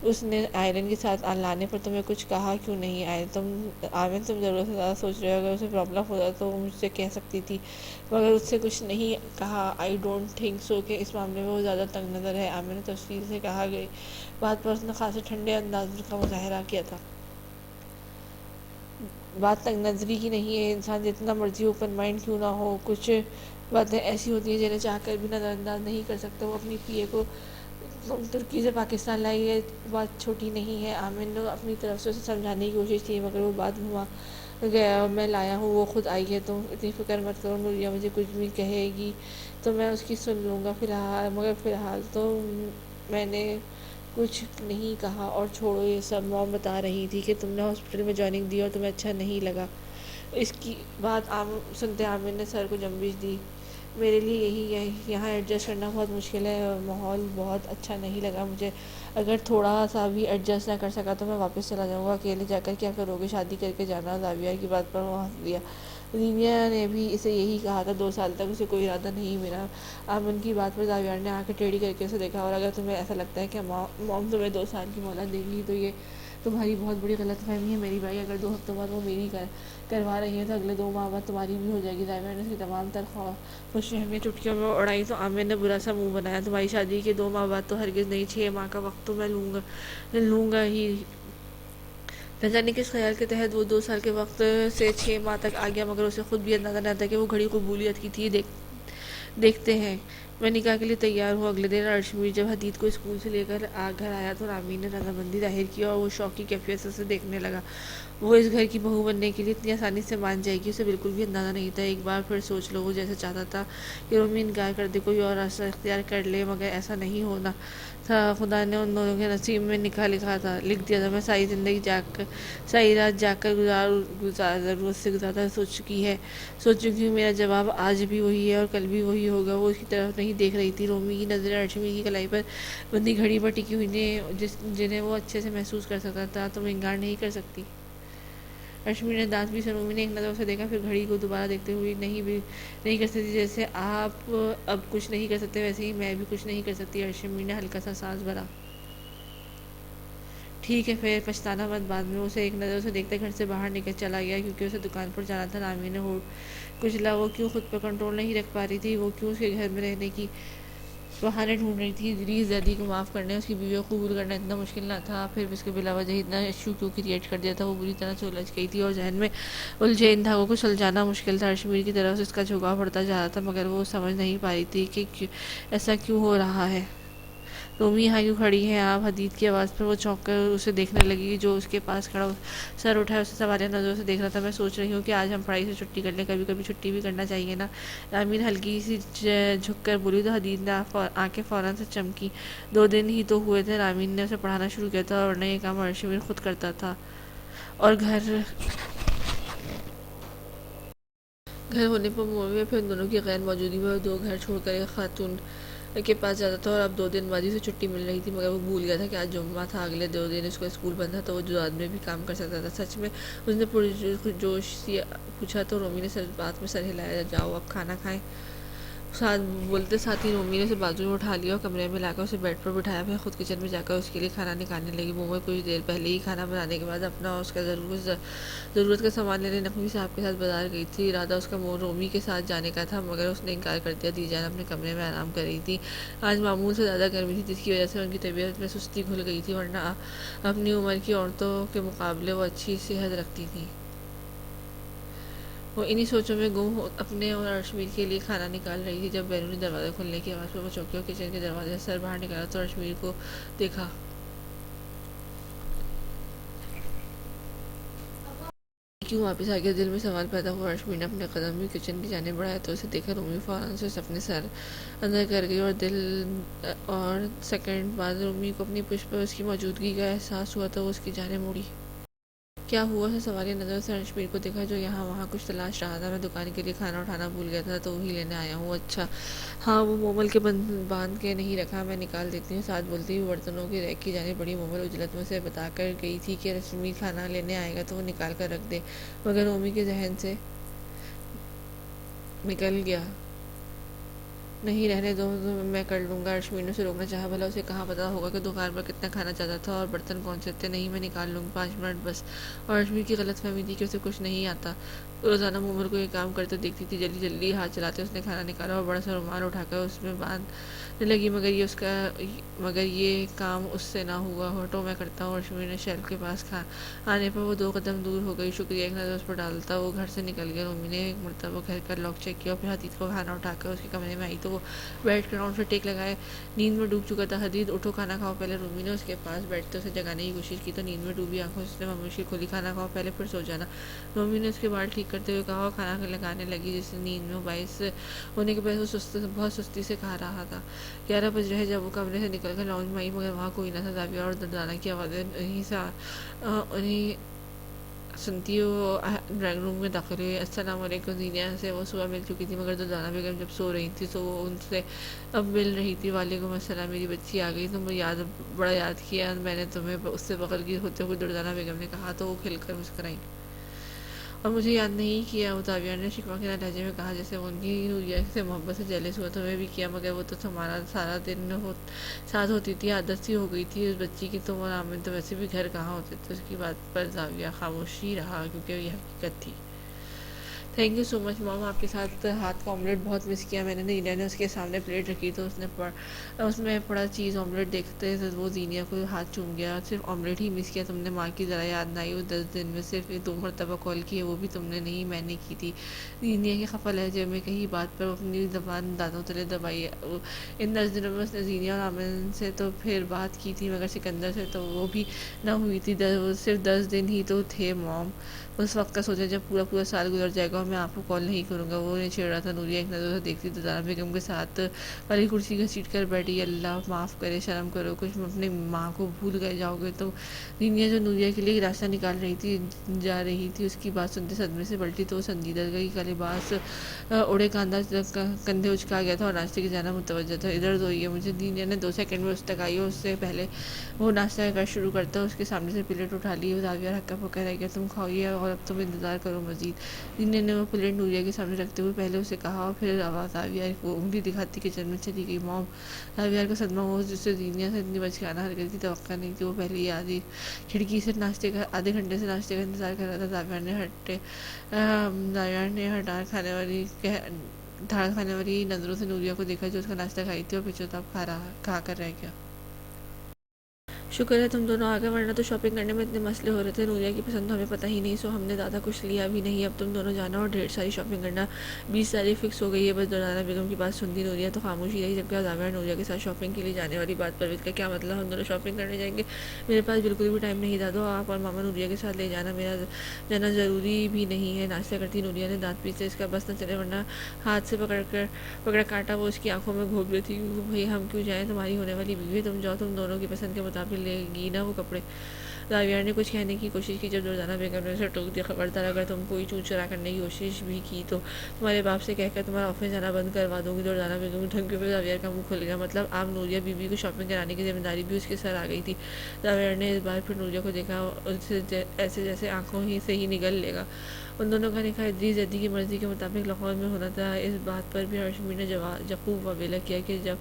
اس نے آئرن کے ساتھ لانے پر تمہیں کچھ کہا کیوں نہیں؟ آمن، تم ضرورت سے زیادہ سوچ رہے ہو، اگر اسے پرابلم ہوتا تو وہ مجھ سے کہہ سکتی تھی، مگر اس سے کچھ نہیں کہا۔ آئی ڈونٹ تھنک سو کہ اس معاملے میں وہ زیادہ تنگ نظر ہے، آمن نے تفصیل سے کہا گئی بات پر اس نے خاصے ٹھنڈے انداز کا مظاہرہ کیا تھا۔ بات تنگ نظری کی نہیں ہے، انسان جتنا مرضی اوپن مائنڈ کیوں نہ ہو، کچھ باتیں ایسی ہوتی ہیں جنہیں چاہ کر بھی نظر انداز نہیں کر سکتا۔ وہ اپنی پی اے کو ترکی سے پاکستان لائی، یہ بات چھوٹی نہیں ہے۔ آمن نے اپنی طرف سے اسے سمجھانے کی کوشش کی، مگر وہ بات گھما گیا۔ میں لایا ہوں، وہ خود آئی ہے، تم اتنی فکر مت کرو۔ نوریا مجھے کچھ بھی کہے گی تو میں اس کی سن لوں گا، مگر فی الحال تو میں نے کچھ نہیں کہا۔ اور چھوڑو یہ سب، موم بتا رہی تھی کہ تم نے ہاسپٹل میں جوائننگ دی اور تمہیں اچھا نہیں لگا۔ اس کی بات سنتے عامر نے سر کو جنبش دی۔ میرے لیے یہاں ایڈجسٹ کرنا بہت مشکل ہے، ماحول بہت اچھا نہیں لگا مجھے۔ اگر تھوڑا سا بھی ایڈجسٹ نہ کر سکا تو میں واپس چلا جاؤں گا۔ اکیلے جا کر کیا کرو گے؟ شادی کر کے جانا۔ زاویہ کی بات پر وہ ہنس دیا۔ زینیا نے بھی اسے یہی کہا تھا، 2 سال تک اسے کوئی ارادہ نہیں ملا۔ آمن کی بات پر زاویہ نے آنکھیں ٹیڑھی کر کے اسے دیکھا۔ اور اگر تمہیں ایسا لگتا ہے کہ موم تمہیں 2 سال کی مہلت دیں گی تو یہ تمہاری بہت بڑی غلط فہمی ہے میری بھائی۔ اگر 2 ہفتوں بعد وہ میری کروا رہی ہیں تو اگلے 2 ماہ بعد تمہاری بھی ہو جائے گی۔ زاویہ نے اس کی تمام تر خوش فہمیاں چٹکیوں میں اڑائی تو عامر نے برا سا منہ بنایا۔ تمہاری شادی کے 2 ماہ بعد تو ہرگز نہیں، 6 ماہ کا وقت تو میں لوں گا ہی۔ نہ جانے کس خیال کے تحت وہ 2 سال کے وقت سے 6 ماہ تک آ گیا، مگر اسے خود بھی اندازہ نہ تھا کہ وہ گھڑی قبولیت کی تھی۔ دیکھتے ہیں، میں نکاح کے لیے تیار ہوں۔ اگلے دن ارشمیر جب حدید کو اسکول سے لے کر گھر آیا تو رامین نے رضامندی ظاہر کی اور وہ شوق کی کیفیت سے اسے دیکھنے لگا۔ وہ اس گھر کی بہو بننے کے لیے اتنی آسانی سے مان جائے گی، اسے بالکل بھی اندازہ نہیں تھا۔ ایک بار پھر سوچ لو، وہ جیسے چاہتا تھا کہ رومی انکار کر دے، کوئی اور راستہ اختیار کر لے، مگر ایسا نہیں ہونا تھا۔ خدا نے ان دونوں کے نصیب میں نکاح لکھ دیا تھا۔ میں ساری رات جاگ کر ضرورت سے زیادہ سوچ چکی ہوں۔ میرا جواب آج بھی وہی ہے اور کل بھی وہی ہوگا۔ وہ اس کی طرف نہیں دیکھ رہی تھی۔ رومی کی نظریں ارشمیر کی کلائی پر بندھی گھڑی پر ٹکی ہوئی جنہیں وہ اچھے سے محسوس کر سکتا تھا۔ تم انکار نہیں کر سکتی؟ ارشمیر نے دانت بھی سے رومی نے ایک نظر اسے دیکھا، پھر گھڑی کو دوبارہ دیکھتے ہوئی، نہیں کر سکتی۔ جیسے آپ اب کچھ نہیں کر سکتے ویسے ہی میں بھی کچھ نہیں کر سکتی۔ ارشمیر نے ہلکا سا سانس بھرا۔ ٹھیک ہے، پھر پچھتانا مت بعد میں۔ اسے ایک نظر اسے دیکھتے گھر سے باہر نکل چلا گیا کیونکہ اسے دکان پر جانا تھا۔ رامین نے ہونٹ کچلا۔ وہ کیوں خود پر کنٹرول نہیں رکھ پا رہی تھی؟ وہ کیوں اس کے گھر میں رہنے کی بہانے ڈھونڈ رہی تھی؟ ریز زیدی کو معاف کرنے، اس کی بیوی کو قبول کرنا اتنا مشکل نہ تھا، پھر بھی اس کے بلا وجہ اتنا ایشو کیوں کریٹ کر دیا تھا؟ وہ بری طرح سے الجھ گئی تھی اور ذہن میں الجھے ان دھاگوں کو سلجھانا مشکل تھا۔ ارشمیر کی طرف سے اس کا جھکاؤ بڑھتا جا رہا تھا، مگر وہ سمجھ نہیں پا رہی تھی کہ ایسا کیوں ہو رہا ہے۔ رومی یہاں کیوں کھڑی ہیں آپ؟ حدید کی آواز پر وہ چونک کر اسے دیکھنے لگی جو اس کے پاس کھڑا سر اٹھائے اسے سوالیہ نظروں سے دیکھ رہا تھا۔ میں سوچ رہی ہوں کہ آج ہم پڑھائی سے چھٹی کر لیں، کبھی کبھی چھٹی بھی کرنا چاہیے نا؟ رامین ہلکی سی جھک کر بولی تو حدید نے آنکھیں فوراً سے چمکی۔ 2 دن ہی تو ہوئے تھے رامین نے اسے پڑھانا شروع کیا تھا، ورنہ یہ کام ارشمیر خود کرتا تھا۔ اور گھر ہونے پر مومی پھر ان دونوں کی غیر موجودگی میں 2 گھر چھوڑ کر ایک خاتون کے پاس جاتا تھا، اور اب 2 دن بعد ہی اسے چھٹی مل رہی تھی، مگر وہ بھول گیا تھا کہ آج جمعہ تھا۔ اگلے 2 دن اس کو اسکول بند تھا تو وہ جداد میں بھی کام کر سکتا تھا۔ سچ میں؟ اس نے پرجوش سی پوچھا تو رومی نے بات میں سر ہلایا۔ جاؤ اب کھانا کھائیں۔ ساتھ بولتے ساتھ ہی رومی نے اسے بازو میں اٹھا لیا اور کمرے میں لا کر اسے بیڈ پر بٹھایا، پھر خود کچن میں جا کر اس کے لیے کھانا نکالنے لگی۔ مومل کچھ دیر پہلے ہی کھانا بنانے کے بعد اپنا اور اس کا ضرورت کا سامان لینے نقوی صاحب کے ساتھ بازار گئی تھی۔ ارادہ اس کا رومی کے ساتھ جانے کا تھا، مگر اس نے انکار کر دیا۔ دی جان اپنے کمرے میں آرام کر رہی تھی۔ آج معمول سے زیادہ گرمی تھی، جس کی وجہ سے ان کی طبیعت میں سستی گھل گئی تھی، ورنہ اپنی عمر کی عورتوں کے مقابلے وہ اچھی صحت رکھتی تھی۔ وہ انہی سوچوں میں گم اپنے اور ارشمیر کے لیے کھانا نکال رہی تھی جب بیرونی دروازے کھلنے کی آواز پر وہ چوکی اور کچن کے دروازے سے سر باہر نکالا تو ارشمیر کو دیکھا۔ کیوں واپس آ گیا؟ دل میں سوال پیدا ہوا۔ ارشمیر نے اپنے قدم بھی کچن کی جانب بڑھایا تو اسے دیکھا رومی فوراً سے اپنے سر اندر کر گئی اور سیکنڈ بعد رومی کو اپنی پشت پر اس کی موجودگی کا احساس ہوا تو وہ اس کی جانب مڑی۔ کیا ہوا؟ اسے سوالیہ نظر سے ارشمیر کو دیکھا جو یہاں وہاں کچھ تلاش رہا تھا۔ میں دکان کے لیے کھانا اٹھانا بھول گیا تھا تو وہی لینے آیا ہوں۔ اچھا ہاں، وہ مومل کے باندھ کے نہیں رکھا، میں نکال دیتی ہوں۔ ساتھ بولتی ہوئی برتنوں کی ریک کی جانب بڑھی۔ مومل عجلت میں اسے بتا کر گئی تھی کہ ارشمیر کھانا لینے آئے گا تو وہ نکال کر رکھ دے، مگر رومی کے ذہن سے نکل گیا۔ نہیں، رہنے دو، میں کر لوں گا۔ ارشمیر نے اسے روکنا چاہا، بھلا اسے کہاں پتا ہوگا کہ دکان پر کتنا کھانا چاہتا تھا اور برتن کون سے تھے۔ نہیں، میں نکال لوں گی، 5 منٹ بس۔ اور ارشمیر کی غلط فہمی تھی کہ اسے کچھ نہیں آتا۔ روزانہ مومل کو یہ کام کرتے دیکھتی تھی، جلدی جلدی ہاتھ چلاتے اس نے کھانا نکالا اور بڑا سا رومال اٹھا کر اس میں باندھنے لگی، مگر یہ کام اس سے نہ ہوا۔ ہٹو، میں کرتا ہوں۔ ارشمیر نے شیلف کے پاس آنے پر وہ 2 قدم دور ہو گئی۔ شکریہ، ایک نظر اس پر ڈالتا وہ گھر سے نکل گیا۔ رومی نے ایک مرتبہ گھر کا لاک چیک کیا اور پھر حدید کو کھانا اٹھا کر اس کے کمرے میں آئی تو وہ بیٹھ کر راؤنڈ سے ٹیک لگائے نیند میں ڈوب چکا تھا۔ حدید، اٹھو، کھانا کھاؤ پہلے۔ رومی نے اس کے پاس بیٹھتے اسے جگانے کی کوشش کی تو نیند میں ڈوبی آنکھوں سے اس نے خاموشی کھولی۔ کھانا کھاؤ پہلے، پھر سو جانا، رومی نے اس کے بال ٹھیک کرتے ہوئے کہا اور کھانا لگانے لگی جس سے نیند میں باعث ہونے کے باعث وہ بہت سستی سے کھا رہا تھا۔ 11 بج رہے جب وہ کمرے سے نکل کر لاؤنج میں آئی، مگر وہاں کوئی نہ تھا۔ زاویہ اور دردانہ کی آوازیں انہیں سنتی وہ ڈرائنگ روم میں داخل ہوئی۔ السلام علیکم۔ زینیا سے وہ صبح مل چکی تھی، مگر دردانہ بیگم جب سو رہی تھی تو وہ ان سے اب مل رہی تھی۔ وعلیکم السلام، میری بچی آ گئی، بڑا یاد کیا میں نے تمہیں، اس سے بغلگیر ہوتے ہوئے دردانہ بیگم نے کہا تو وہ کھل کر مسکرائی۔ اور مجھے یاد نہیں کیا، وہ زاویہ نے شکوہ کے لہجے میں کہا، جیسے وہ ان کی نوریہ سے محبت سے جیلس ہوا۔ تمہیں بھی کیا، مگر وہ تو تمہارا سارا دن ساتھ ہوتی تھی، عادت سی ہو گئی تھی اس بچی کی۔ تم اور عامر تو ویسے بھی گھر کہاں ہوتے تھے۔ اس کی بات پر زاویہ خاموشی رہا کیونکہ یہ حقیقت تھی۔ تھینک یو سو مچ مام، آپ کے ساتھ ہاتھ کا آملیٹ بہت مس کیا میں نے۔ زینیا نے اس کے سامنے پلیٹ رکھی تو اس میں پڑا چیز آملیٹ دیکھتے وہ زینیا کو ہاتھ چوم گیا۔ صرف آملیٹ ہی مس کیا تم نے؟ ماں کی ذرا یاد نہ آئی؟ وہ 10 دن میں صرف 2 مرتبہ کال کی ہے، وہ بھی تم نے نہیں میں نے کی تھی۔ زینیا کے خفا لہجے میں کہیں بات پر اپنی زبان دانتوں تلے دبائی۔ ان 10 دنوں میں اس نے زینیا اور آمن سے تو پھر بات کی تھی، مگر سکندر سے تو وہ بھی نہ ہوئی تھی۔ صرف 10 دن ہی تو تھے مام، اس وقت کا سوچا جب پورا سال گزر جائے گا اور میں آپ کو کال نہیں کروں گا۔ وہ انہیں چھیڑ رہا تھا۔ نوریہ ایک نظر سے دیکھتی دردانہ بیگم کے ساتھ والی کرسی گھسیٹ کر بیٹھی۔ اللہ معاف کرے، شرم کرو کچھ، اپنی ماں کو بھول گئے جاؤ گے تو۔ زینیا جو نوریہ کے لیے ایک راستہ نکال جا رہی تھی، اس کی بات سنتے صدمے سے پلٹی تو وہ سنجیدہ کا لباس اوڑھے کندھے اچکا گیا تھا اور ناشتے کی جانب متوجہ تھا۔ ادھر دھوئیے مجھے۔ زینیا نے 2 سیکنڈ میں اس تک آئی اور اس سے پہلے وہ ناشتہ کا شروع کرتا اس کے سامنے سے پلیٹ اٹھا لی۔ زاویہ ہکا پکا رہ گیا۔ تم کھائیے اور اب تم انتظار کرو مزید۔ زینیا نے وہ پلیٹ نوریہ کے سامنے رکھتے ہوئے پہلے اسے کہا اور پھر زاویہ کو انگلی دکھاتی کچن میں چلی گئی۔ مام، زاویہ کا صدمہ ہوا، جس سے زینیا سے اتنی بچکانہ حرکت کی توقع نہیں تھی۔ وہ پہلے ہی کھڑکی سے آدھے گھنٹے سے ناشتے کا انتظار کر رہا تھا۔ زاویہ نے دھاڑ کھانے والی نظروں سے نوریہ کو دیکھا جو اس کا ناشتہ کھائی تھی اور پچھو تاپ کھا کر رہ گیا۔ شکر ہے تم دونوں آ گئے، ورنہ تو شاپنگ کرنے میں اتنے مسئلے ہو رہے تھے۔ نوریہ کی پسند تو ہمیں پتہ ہی نہیں، سو ہم نے زیادہ کچھ لیا بھی نہیں۔ اب تم دونوں جانا اور ڈھیر ساری شاپنگ کرنا۔ 20 تاریخ فکس ہو گئی ہے۔ بس دردانہ بیگم کی بات سنتی نوریہ تو خاموشی رہی، جبکہ زاویہ نوریہ کے ساتھ شاپنگ کے لیے جانے والی بات پر کا کیا مطلب؟ ہم دونوں شاپنگ کرنے جائیں گے؟ میرے پاس بالکل بھی ٹائم نہیں دادو، آپ اور ماما نوریہ کے ساتھ لے جانا، میرا جانا ضروری بھی نہیں ہے۔ ناشتہ کرتی نوریہ نے دانت پیسے، اس کا بس نہ چلے ورنہ ہاتھ سے پکڑا کانٹا وہ اس کی آنکھوں میں گھونپ لیتی۔ بھئی ہم کیوں جائیں، تمہاری ہونے والی بیوی ہے، تم جاؤ، تم دونوں کی پسند کے مطابق لے گی نا وہ کپڑے۔ راویہ نے کچھ کہنے کی کوشش کی جب دردانہ بیگم نے اسے ٹوک دیا، خبردار اگر تم کوئی چوٹ چرا کرنے کی کوشش بھی کی تو تمہارے باپ سے کہہ کر تمہارا آفس جانا بند کروا دوں گی۔ دردانہ بیگم کی دھمکیوں پہ راویہ کا منہ کھل گیا، مطلب آپ نوریہ بی بی کو شاپنگ کرانے کی ذمہ داری بھی اس کے سر آ گئی تھی۔ راویہ نے اس بار پھر نوریہ کو دیکھا، اسے ایسے جیسے آنکھوں ہی سے ہی نگل لے گا۔ ان دونوں کا نکاح ادریس جدی کی مرضی کے مطابق لاہور میں ہونا تھا۔ اس بات پر بھی ہاشمی نے یعقوب واویلا کیا کہ جب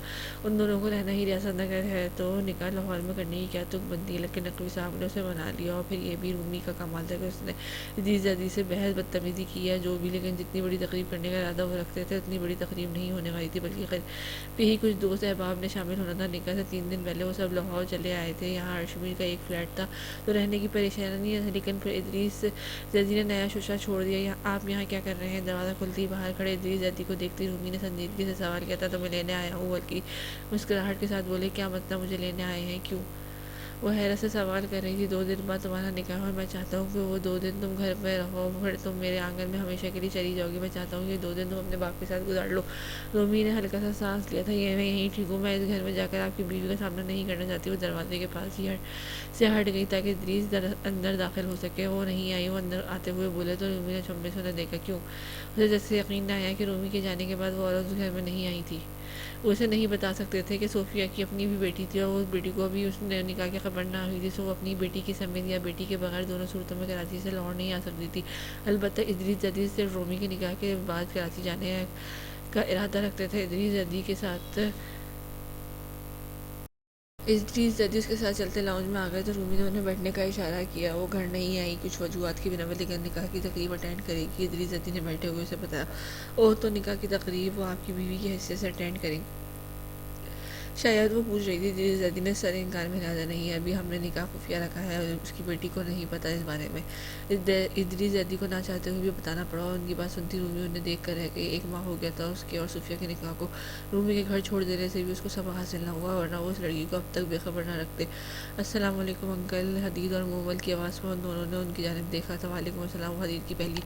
ان دونوں کو رہنا ہی ریاست نگر ہے تو نکاح لاہور میں کرنے کی کیا تک بنتی ہے، لیکن نقوی صاحب نے اسے منا لیا۔ اور پھر یہ بھی رومی کا کمال تھا کہ اس نے ادریس جدی سے بحث بدتمیزی کی ہے جو بھی، لیکن جتنی بڑی تقریب کرنے کا ارادہ وہ رکھتے تھے اتنی بڑی تقریب نہیں ہونے والی تھی، بلکہ قریب ہی کچھ دوست احباب نے شامل ہونا تھا۔ نکاح سے 3 دن پہلے وہ سب لاہور چلے آئے تھے۔ یہاں ہاشمی کا ایک فلیٹ تھا تو رہنے کی پریشانی نہیں، لیکن پھر ادریس جدی نے نیا شوشہ چھوڑ دیا۔ آپ یہاں کیا کر رہے ہیں؟ دروازہ کھلتے ہی باہر کھڑے ادریس جدی کو دیکھتی رومی نے سنجیدگی سے سوال کیا تھا۔ تو میں لینے آیا ہوں، بلکہ مسکراہٹ کے ساتھ بولے، کیا مطلب مجھے لینے آئے ہیں، کیوں؟ وہ حیرت سے سوال کر رہی تھی۔ 2 دن بعد تمہارا نکاح ہے اور میں چاہتا ہوں کہ وہ 2 دن تم گھر میں رہو، پھر تم میرے آنگن میں ہمیشہ کے لیے چلی جاؤ گی۔ میں چاہتا ہوں کہ 2 دن تم اپنے باپ کے ساتھ گزار لو۔ رومی نے ہلکا سا سانس لیا تھا۔ میں یہیں ٹھیک ہوں، میں اس گھر میں جا کر آپ کی بیوی کا سامنا نہیں کرنا چاہتی۔ وہ دروازے کے پاس ہی سے ہٹ گئی تاکہ ادریس اندر داخل ہو سکے۔ وہ نہیں آئی۔ وہ اندر آتے ہوئے بولے تو رومی نے چمبے سے انہیں دیکھا۔ کیوں؟ اسے جیسے یقین نہ آیا کہ رومی کے جانے کے بعد وہ عورت اس گھر میں نہیں آئی تھی۔ وہ اسے نہیں بتا سکتے تھے کہ صوفیہ کی اپنی بھی بیٹی تھی اور اس بیٹی کو بھی اس نے نکاح کی خبر نہ ہوئی تھی، سو وہ اپنی بیٹی کی سمیت یا بیٹی کے بغیر دونوں صورتوں میں کراچی سے لاہور نہیں آ سکتی تھی۔ البتہ ادریس جدی صرف رومی کے نکاح کے بعد کراچی جانے کا ارادہ رکھتے تھے۔ ادریس جدی اس کے ساتھ چلتے لاؤنج میں آ گئے تو رومی نے انہیں بیٹھنے کا اشارہ کیا۔ وہ گھر نہیں آئی کچھ وجوہات کی بنا پر، لیکن نکاح کی تقریب اٹینڈ کرے گی۔ ادریس جدی نے بیٹھے ہوئے اسے بتایا۔ اوہ، تو نکاح کی تقریب وہ آپ کی بیوی کی حیثیت سے اٹینڈ کریں گی؟ شاید وہ پوچھ رہی تھی۔ ادریس جدی نے سر انکار میں لہٰذا نہیں، ابھی ہم نے نکاح خفیہ رکھا ہے، اس کی بیٹی کو نہیں پتہ اس بارے میں۔ ادریس جدی کو نہ چاہتے ہوئے بھی بتانا پڑا اور ان کی بات سنتی رومی انہیں دیکھ کر رہ گئی۔ 1 ماہ ہو گیا تھا اس کے اور صوفیہ کے نکاح کو۔ رومی کے گھر چھوڑ دینے سے بھی اس کو سبق حاصل نہ ہوا، ورنہ وہ اس لڑکی کو اب تک بے خبر نہ رکھتے۔ السلام علیکم انکل، حدید اور موول کی آواز میں ان دونوں نے ان کی جانب دیکھا تھا۔ وعلیکم السلام۔ وہ حدید کی پہلی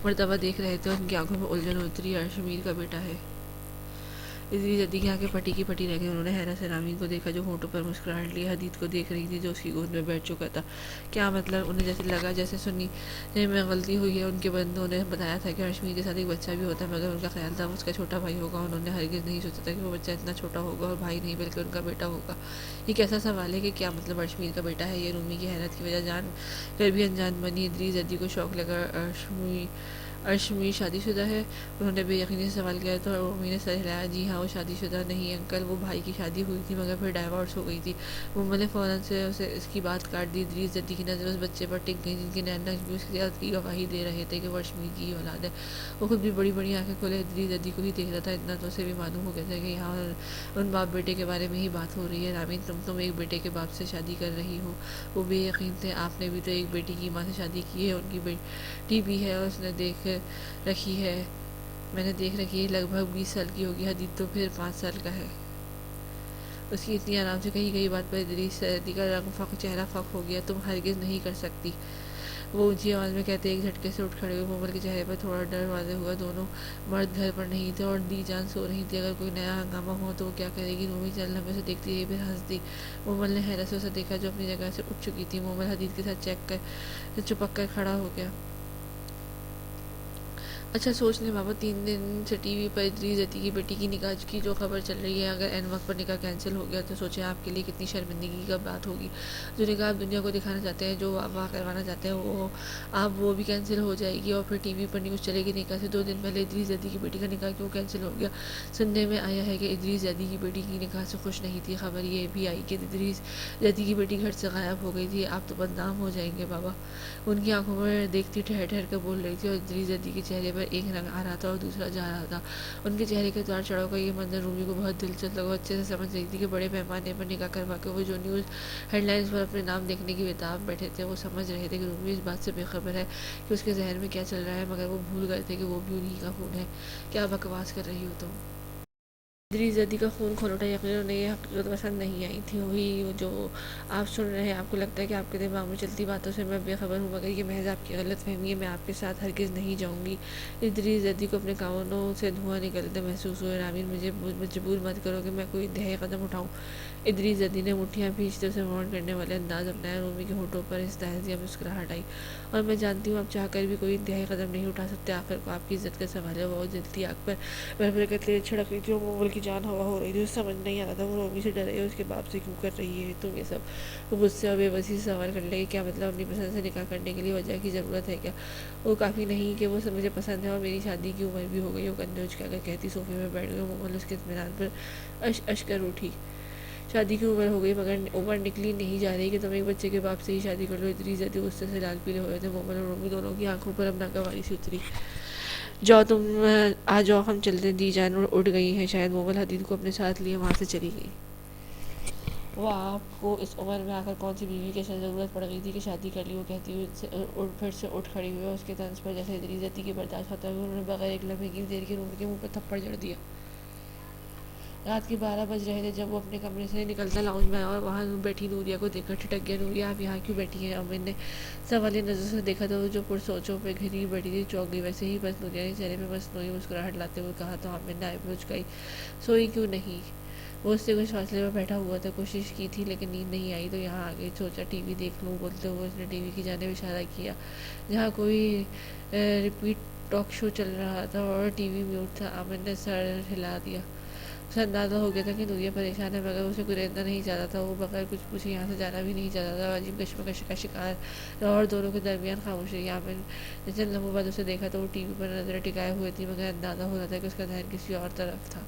مرتبہ دیکھ رہے تھے، ان کی آنکھوں میں الجھن اتری۔ ارشمیر کا بیٹا ہے؟ ادریس جدی کی آنکھیں پھٹی کی پھٹی رہ گئی۔ انہوں نے حیرت سے رامین کو دیکھا جو ہونٹوں پر مسکراہٹ لیے حدید کو دیکھ رہی تھی جو اس کی گود میں بیٹھ چکا تھا۔ کیا مطلب؟ انہیں جیسے لگا جیسے سننے میں غلطی ہوئی ہے۔ ان کے بندوں نے بتایا تھا کہ ارشمیر کے ساتھ ایک بچہ بھی ہوتا ہے، مگر ان کا خیال تھا وہ اس کا چھوٹا بھائی ہوگا۔ انہوں نے ہرگز نہیں سوچا تھا کہ وہ بچہ اتنا چھوٹا ہوگا اور بھائی نہیں بلکہ ان کا بیٹا ہوگا۔ یہ کیسا سوال ہے کہ کیا مطلب ارشمیر کا بیٹا ہے؟ یہ رومی کی حیرت کی وجہ جان کر بھی انجان بنی۔ ادریس جدی کو شوق لگا۔ ارشمیر شادی شدہ ہے؟ انہوں نے بے یقینی سے سوال کیا تو رومی نے سر ہلایا۔ جی ہاں، وہ شادی شدہ نہیں انکل، وہ بھائی کی شادی ہوئی تھی مگر پھر ڈائیورس ہو گئی تھی۔ مومل نے فوراً سے اسے اس کی بات کاٹ دی۔ ادریس جدی کی نظر اس بچے پر ٹک گئی جن کے نین نقش بھی اس کی گواہی دے رہے تھے کہ وہ ارشمیر کی ہی اولاد ہے۔ وہ خود بھی بڑی بڑی آنکھیں کھولے ادریس جدی کو ہی دیکھ رہا تھا۔ اتنا تو اسے بھی معلوم ہو گیا تھا کہ یہاں ان باپ بیٹے کے بارے میں ہی بات ہو رہی ہے۔ رامین، تم ایک بیٹے کے باپ سے شادی کر رہی ہو؟ وہ بے یقین تھے۔ آپ نے بھی تو ایک بیٹی کی ماں سے شادی کی ہے، ان کی بیٹی بھی ہے، اس نے دیکھ رکھی ہے۔ میں نے دیکھ رکھی ہے، لگ بھگ 20 سال کی ہوگی۔ حدید تو پھر 5 سال کا ہے۔ اس کی اتنی آرام سے کہی گئی بات پر ادریس جدی کا چہرہ فک ہو گیا۔ تم ہرگز نہیں کر سکتی، وہ اونچی آواز میں کہتے ایک جھٹکے سے اٹھ کھڑے ہوئے۔ مومل کے چہرے پر تھوڑا ڈر واضح ہوا۔ دونوں مرد گھر پر نہیں تھے اور دی جان سو رہی تھی۔ اگر کوئی نیا ہنگامہ ہوا تو وہ کیا کرے گی؟ رومی چل لمبے سے دیکھتی رہی، پھر ہنس دی۔ مومل نے حیرت سے اسے دیکھا جو اپنی جگہ سے اٹھ چکی تھی۔ مومل حدید کے ساتھ چپک کر کھڑا ہو گیا۔ اچھا سوچ لیں بابا، 3 دن سے ٹی وی پر ادریس جدی کی بیٹی کی نکاح کی جو خبر چل رہی ہے، اگر عین وقت پر نکاح کینسل ہو گیا تو سوچیں آپ کے لیے کتنی شرمندگی کا بات ہوگی۔ جو نکاح آپ دنیا کو دکھانا چاہتے ہیں، جو واہ کروانا چاہتے ہیں، وہ بھی کینسل ہو جائے گی اور پھر ٹی وی پر نیوز چلے گی نکاح سے 2 دن پہلے ادریس جدی کی بیٹی کا نکاح کیوں کینسل ہو گیا۔ سننے میں آیا ہے کہ ادریس جدی کی بیٹی کی نکاح سے خوش نہیں تھی۔ خبر یہ بھی آئی کہ ادریس جدی کی بیٹی گھر سے غائب ہو گئی تھی۔ آپ تو بدنام ہو جائیں گے بابا، ان کی آنکھوں میں دیکھتی ٹھہر ٹھہر کر بول رہی تھی اور ادریس جدی کے چہرے پر ایک رنگ آ رہا تھا اور دوسرا جا رہا تھا۔ ان کے چہرے کے اتار چڑھاؤ کا یہ منظر رومی کو بہت دلچسپ لگا۔ اچھے سے سمجھ رہی تھی کہ بڑے پیمانے پر نکاح کروا کے وہ جو نیوز ہیڈ لائنز پر اپنے نام دیکھنے کی بےتاب بیٹھے تھے، وہ سمجھ رہے تھے کہ رومی اس بات سے بے خبر ہے کہ اس کے ذہن میں کیا چل رہا ہے، مگر وہ بھول گئے تھے کہ وہ بھی انہی کا خون ہے۔ کیا بکواس کر رہی ہو تم؟ ادریس زدی کا خون کھول اٹھا، یقیناً انہیں یہ حقیقت پسند نہیں آئی تھی، وہی جو آپ سن رہے ہیں۔ آپ کو لگتا ہے کہ آپ کے دماغ میں چلتی باتوں سے میں بے خبر ہوں، مگر یہ محض آپ کی غلط فہمی ہے، میں آپ کے ساتھ ہرگز نہیں جاؤں گی۔ ادریس زدی کو اپنے کانوں سے دھواں نکلتے محسوس ہوئے۔ رامین، مجھے مجبور مت کرو کہ میں کوئی انتہائی قدم اٹھاؤں۔ ادریس زدی نے مٹھیاں بھیجتے اسے وارن کرنے والے انداز اپنایا۔ رومی کے ہونٹوں پر استہزائیہ مسکراہٹ آئی۔ اور میں جانتی ہوں آپ چاہ کر بھی کوئی انتہائی قدم نہیں اٹھا سکتے، آخر کو آپ کی عزت کا سوال ہے۔ وہ جلتی آگ پر بھر کر تیز چھڑک رہی تھی اور مومل کی جان ہوا ہو رہی تھی۔ اسے سمجھ نہیں آ رہا تھا وہ رومی سے ڈرے اور اس کے باپ سے کیوں کر رہی ہے تم یہ سب۔ وہ مجھ سے بے بسی سے سوال کرنے لگی، کیا مطلب اپنی پسند سے نکاح کرنے کے لیے وجہ کی ضرورت ہے کیا؟ وہ کافی نہیں کہ وہ مجھے پسند ہے اور میری شادی کی عمر بھی ہو گئی۔ وہ کندھے اچکا کر کہتی صوفے میں بیٹھ گئی۔ مومل اس کے اطمینان پر اش کر اٹھی۔ شادی کی عمر ہو گئی مگر عمر نکلی نہیں جا رہی کہ تم ایک بچے کے باپ سے ہی شادی کر لو۔ ادریس زدی غصے سے لال پیلے ہوئے تھے۔ مومل اور رومی دونوں کی آنکھوں پر اب ناگواری سی اتری۔ جاؤ تم، آ جاؤ ہم چلتے۔ دی جان اٹھ گئی ہیں شاید۔ مومل حدید کو اپنے ساتھ لیے وہاں سے چلی گئی۔ وہ آپ کو اس عمر میں آخر کون سی بیوی کی ضرورت پڑ گئی تھی کہ شادی کر لی؟ وہ کہتی ہوئی پھر سے اٹھ کھڑی ہوئی اور اس کے طنز پر جیسے ادریس زدی کی برداشت ختم ہوئی، انہوں نے بغیر ایک لمحے کی دیر کے رومی کے منہ پر تھپڑ جڑ دیا۔ رات کے 12 بج رہے تھے جب وہ اپنے کمرے سے نکلتا لاؤنج میں آیا اور وہاں بیٹھی نوریہ کو دیکھ کر ٹھٹک گیا۔ نوریہ، آپ یہاں کیوں بیٹھی ہیں؟ امین نے سوالیہ نظر سے دیکھا تو وہ جو پرسوچوں پہ گھری بیٹھی تھی چونک گئی۔ ویسے ہی بس نوریہ نے چہرے پہ مصنوعی مسکراہٹ لاتے ہوئے کہا تو امین نے آئیبرو جھکائی۔ سوئی کیوں نہیں؟ وہ اس سے کچھ فاصلے پر بیٹھا ہوا تھا۔ کوشش کی تھی لیکن نیند نہیں آئی تو یہاں آ گئی۔ سوچا ٹی وی دیکھ لوں۔ بولتے ہوئے اس نے ٹی وی کی جانب اشارہ کیا جہاں کوئی ریپیٹ ٹاک شو چل رہا تھا اور ٹی وی میوٹ تھا۔ امین نے سر ہلا دیا۔ اسے اندازہ ہو گیا تھا کہ نوریہ پریشان ہے مگر اسے گریزنا نہیں چاہتا تھا۔ وہ بغیر کچھ پوچھے یہاں سے جانا بھی نہیں چاہتا تھا۔ عجیب کشمکش کا شکار رہا اور دونوں کے درمیان خاموشی رہی۔ امین نے چند لمحوں بعد اسے دیکھا تو وہ ٹی وی پر نظریں ٹکائے ہوئے تھی مگر اندازہ ہو رہا تھا کہ اس کا ذہن کسی اور طرف تھا۔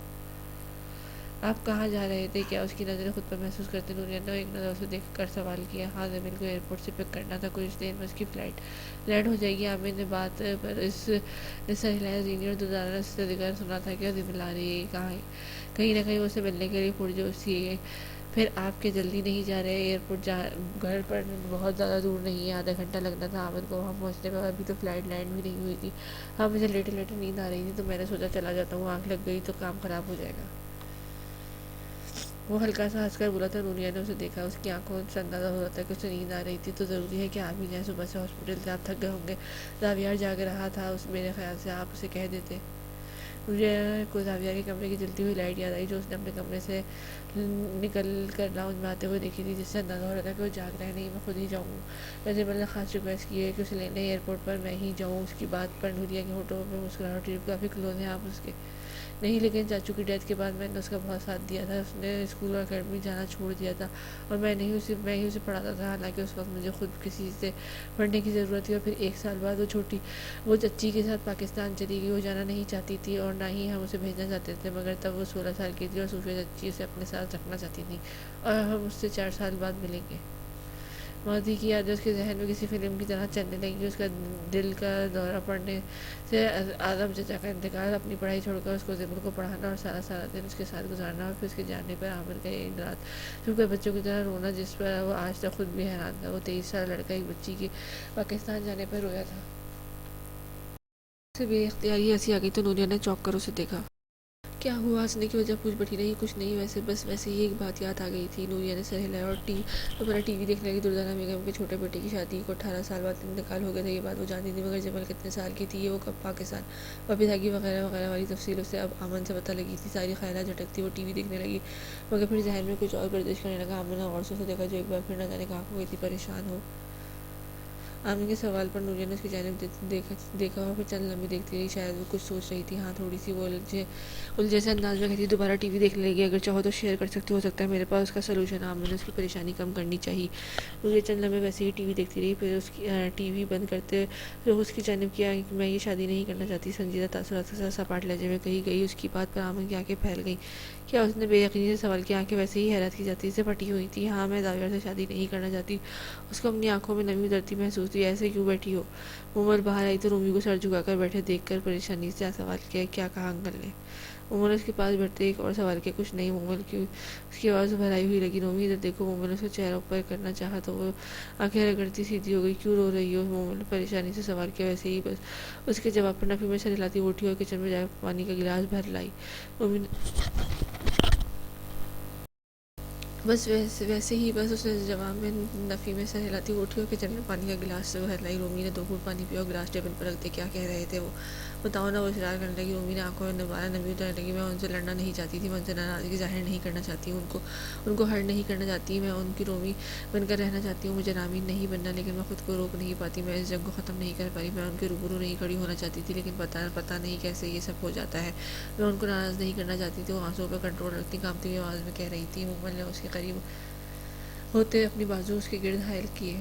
آپ کہاں جا رہے تھے؟ کیا اس کی نظریں خود پر محسوس کرتے نوریہ نے ایک نظر اسے دیکھ کر سوال کیا۔ ہاں، زمین کو ایئرپورٹ سے پک کرنا تھا، کچھ دیر میں اس کی فلائٹ لینڈ ہو جائے گی۔ امین نے بات پر اس نے سر ہلایا۔ زینی اور دردانہ سے ذکر سنا تھا کہ زمین لا رہی ہے، کہیں نہ کہیں وہ اسے ملنے کے لیے پرجوش تھی۔ پھر آپ کے جلدی نہیں جا رہے؟ ایئرپورٹ گھر پر بہت زیادہ دور نہیں ہے، آدھا گھنٹہ لگنا تھا امین کو وہاں پہنچنے میں، ابھی تو فلائٹ لینڈ بھی نہیں ہوئی تھی۔ ہاں، مجھے لیٹے لیٹے نیند آ رہی تھی تو میں نے سوچا چلا جاتا ہوں، آنکھ لگ گئی تو کام خراب ہو جائے گا۔ وہ ہلکا سا ہنس کر بولا تھا۔ نوریہ نے اسے دیکھا، اس کی آنکھوں سے اندازہ ہو رہا تھا کہ اسے نیند آ رہی تھی۔ تو ضروری ہے کہ آپ ہی جائیں، صبح سے ہاسپٹل سے آپ تھک گئے ہوں گے۔ زاویار جاگ رہا تھا میرے خیال سے، آپ اسے کہہ دیتے۔ نوریہ کو زاویار کے کمرے کی جلتی ہوئی لائٹ یاد آئی جو اس نے اپنے کمرے سے نکل کر لاؤنج میں آتے ہوئے دیکھی تھی، جس سے اندازہ ہو رہا تھا کہ وہ جاگ رہا ہے۔ نہیں، میں خود ہی جاؤں گا۔ ویسے میں نے خاص ریکویسٹ کی ہے کہ اسے لینے ایئرپورٹ پر میں ہی جاؤں۔ اس کی بات پر نوریہ کے ہونٹوں پہ مسکراہٹ ہوئی۔ کافی کلوز ہیں آپ اس کے۔ نہیں، لیکن چاچو کی ڈیتھ کے بعد میں نے اس کا بہت ساتھ دیا تھا۔ اس نے اسکول اور اکیڈمی جانا چھوڑ دیا تھا اور میں ہی اسے پڑھاتا تھا، حالانکہ اس وقت مجھے خود کسی سے پڑھنے کی ضرورت تھی۔ اور پھر ایک سال بعد وہ چچی کے ساتھ پاکستان چلی گئی۔ وہ جانا نہیں چاہتی تھی اور نہ ہی ہم اسے بھیجنا چاہتے تھے، مگر تب وہ 16 سال کی تھی اور صوفیہ چچی اسے اپنے ساتھ رکھنا چاہتی تھی اور ہم اس سے 4 سال بعد ملیں گے۔ ماضی کی یادیں اس کے ذہن میں کسی فلم کی طرح چلنے لگیں۔ اس کا دل کا دورہ پڑنے سے اعظم چچا کا انتقال، اپنی پڑھائی چھوڑ کر اس کو زمین کو پڑھانا اور سارا دن اس کے ساتھ گزارنا، اور پھر اس کے جانے پر عامر کا ایک رات چپ کر بچوں کی طرح رونا جس پر وہ آج تک خود بھی حیران تھا۔ وہ 23 سال لڑکا ایک بچی کی پاکستان جانے پر رویا تھا۔ اسے بے اختیاری ہنسی آ گئی تو نوریہ نے چونک کر اسے دیکھا۔ کیا ہوا؟ ہنسنے کی وجہ پوچھ بیٹھی۔ نہیں، کچھ نہیں، ویسے ہی ایک بات یاد آ گئی تھی۔ نوریہ نے سر ہلایا اور دوبارہ ٹی وی دیکھنے لگی۔ دردانہ بیگم کے چھوٹے بیٹے کی شادی کو 18 سال بعد انتقال ہو گیا تھا، یہ بات وہ جانتی تھی، مگر جمل کتنے سال کی تھی، وہ کب پاکستان واپس آئے گی وغیرہ وغیرہ والی تفصیل اسے اب امن سے پتہ لگی تھی۔ ساری خیالات جھٹکتی وہ ٹی وی دیکھنے لگی مگر پھر ذہن میں کچھ اور گردش کرنے لگا۔ امن نے غور سے اسے دیکھا جو ایک بار پھر نہ جانے کہاں کھو گئی تھی، پریشان ہو۔ امن کے سوال پر نوریہ نے اس کی جانب دیکھا اور پھر چند لمحے دیکھتی رہی، شاید وہ کچھ سوچ رہی تھی۔ ہاں، تھوڑی سی۔ وہ الجھے سے انداز میں کہتی، دوبارہ ٹی وی دیکھنے لگی، اگر چاہو تو شیئر کر سکتی، ہو سکتا ہے میرے پاس اس کا سلوشن۔ امن نے اس کی پریشانی کم کرنی چاہی۔ نوریہ چند لمحے ویسے ہی ٹی وی دیکھتی رہی، پھر اس کی ٹی وی بند کرتے ہوئے اس کی جانب کیا کہ میں یہ شادی نہیں کرنا چاہتی، سنجیدہ تاثرات کے ساتھ سپاٹ لہجے میں کہی گئی۔ اس کی بات پر امن کی آنکھیں پھیل گئیں۔ کیا؟ اس نے بے یقینی سے سوال کیا۔ آنکھیں ویسے ہی حیرت کی جاتی سے پھٹی ہوئی تھیں۔ ہاں، میں زاویار سے شادی نہیں کرنا چاہتی۔ اس کو اپنی آنکھوں میں نمی اترتی محسوس ہوئی۔ ایسے کیوں بیٹھی ہو؟ مومل باہر آئی تو رومی کو سر جھکا کر بیٹھے دیکھ کر پریشانی سے سوال کیا۔ کیا کہا انکل نے؟ مومل نے اس کے پاس بیٹھتے ایک اور سوال کیا۔ کچھ نہیں مومل کی اس کی آواز بھرائی ہوئی لگی۔ رومی، ادھر دیکھو۔ مومل نے اس کا چہرہ اوپر کرنا چاہا تو وہ آنکھیں رگڑتی سیدھی ہو گئی۔ کیوں رو رہی ہو؟ مومل نے پریشانی سے سوال کیا۔ ویسے ہی بس۔ اس کے جواب پر نفی میں سر ہلاتی وہ اٹھی اور کچن میں جا کے پانی کا گلاس بھر لائی۔ رومی بس ویسے ہی بس اس نے جواب میں نفی میں سر ہلاتی اٹھی اور کچن میں پانی کا گلاس لائی. رومی نے 2 گھونٹ پانی پیا اور گلاس ٹیبل پر رکھ دیا. کیا کہہ رہے تھے وہ؟ بتاؤ نا, وہ اصرار کرنے لگی. رومی نے آنکھوں میں دوبارہ نمی اتارنے لگی. میں ان سے لڑنا نہیں چاہتی تھی, میں ان سے ناراضگی ظاہر نہیں کرنا چاہتی ہوں, ان کو ہرٹ نہیں کرنا چاہتی. میں ان کی رومی بن کر رہنا چاہتی ہوں. مجھے رامین نہیں بننا, لیکن میں خود کو روک نہیں پاتی. میں اس جنگ کو ختم نہیں کر پا رہی. میں ان کے روبرو نہیں کھڑی ہونا چاہتی تھی, لیکن پتہ نہیں کیسے یہ سب ہو جاتا ہے. میں ان کو ناراض نہیں کرنا چاہتی تھی. وہ آنسوؤں پر کنٹرول رکھتی کانپتی ہوئی آواز میں کہہ رہی تھی. مومل نے اس کے قریب ہوتے اپنی بازو اس کے گرد حائل کیے.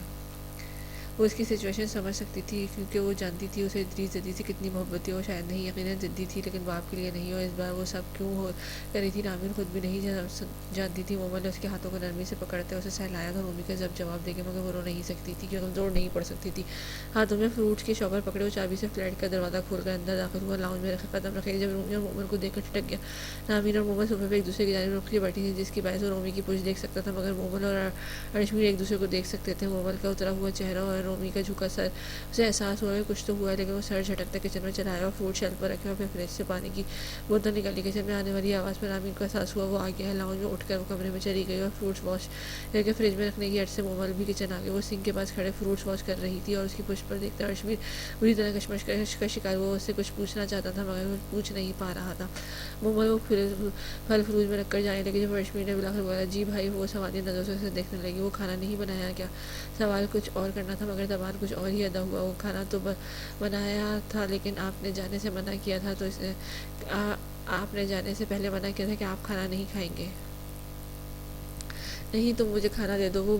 وہ اس کی سچویشن سمجھ سکتی تھی, کیونکہ وہ جانتی تھی اسے ادریس جدی سے کتنی محبت تھی. وہ شاید نہیں, یقیناً ضدی تھی, لیکن باپ کے لیے نہیں. اور اس بار وہ سب کیوں ہو کر رہی تھی رامین خود بھی نہیں جانتی تھی. مومل نے اس کے ہاتھوں کو نرمی سے پکڑتے اسے سہلایا تھا. رومی کا جواب دے کے مگر وہ رو نہیں سکتی تھی, کیونکہ کمزور نہیں پڑ سکتی تھی. ہاتھوں میں فروٹس کے شاپر پکڑے وہ چابی سے فلیٹ کا دروازہ کھول کر اندر داخل ہوا. لاؤنج میں رکھے قدم رکھے جب رومی اور مومل کو دیکھ کر ٹھٹک گیا. رامین اور مومل صوفے پہ ایک دوسرے کی جانب رخ کے بیٹھی تھی, جس کی باعث وہ رومی کی پوچھ دیکھ سکتا تھا, مگر مومل اور ارشمیر ایک دوسرے کو دیکھ سکتے تھے. مومل کا اترا ہوا چہرہ اور رومی کا جھکا سر, اسے احساس ہوا کہ کچھ تو ہوا ہے, لیکن وہ سر جھٹکتا کچن میں چلا آیا اور فروٹ شیلف پر رکھے اور پھر فریج سے پانی کی بوتل نکالی. کچن میں آنے والی آواز پر رامین کو احساس ہوا وہ آ گیا ہے. لاؤنج میں اٹھ کر وہ کمرے میں چلی گئی اور فروٹس واش کر کے فریج میں رکھنے کی عرض سے مومل بھی کچن آ گئی. وہ سنک کے پاس کھڑے فروٹس واش کر رہی تھی اور اس کی پشت پر دیکھتا ارشمیر بری طرح کشمش کا شکار ہوا. اس سے کچھ پوچھنا چاہتا تھا, مگر وہ پوچھ نہیں پا رہا تھا. مومل وہ پھل فروج میں رکھ کر جانے لگی جب ارشمیر نے بلا کر بولا, جی بھائی. وہ سوالی نظروں سے اسے دیکھنے لگی. وہ کھانا نہیں بنایا کیا؟ سوال کچھ اور کرنا تھا, مگر زبان کچھ اور ہی ادا ہوا. وہ کھانا تو بنایا تھا, لیکن آپ نے جانے سے منع کیا تھا, تو آپ نے جانے سے پہلے منع کیا تھا کہ آپ کھانا نہیں کھائیں گے. نہیں, تم مجھے کھانا دے دو, وہ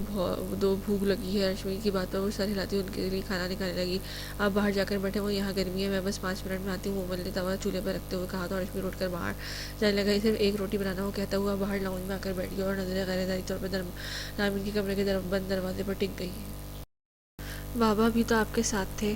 بھوک لگی ہے. ارشمیر کی بات پر وہ سر ہلاتی ان کے لیے کھانا نکالنے لگی. آپ باہر جا کر بیٹھے, وہ یہاں گرمی ہے, میں بس 5 منٹ میں آتی ہوں. مومل نے توا چولہے پر رکھتے ہوئے کہا. تو ارشمیر اٹھ کر باہر جانے لگا. صرف ایک روٹی بنانا, وہ کہتا ہوا باہر لاؤنج میں آ کر بیٹھ گیا اور نظریں غیر ارادی طور پر رامین کے کمرے کے بند دروازے پر ٹک گئی. بابا بھی تو آپ کے ساتھ تھے,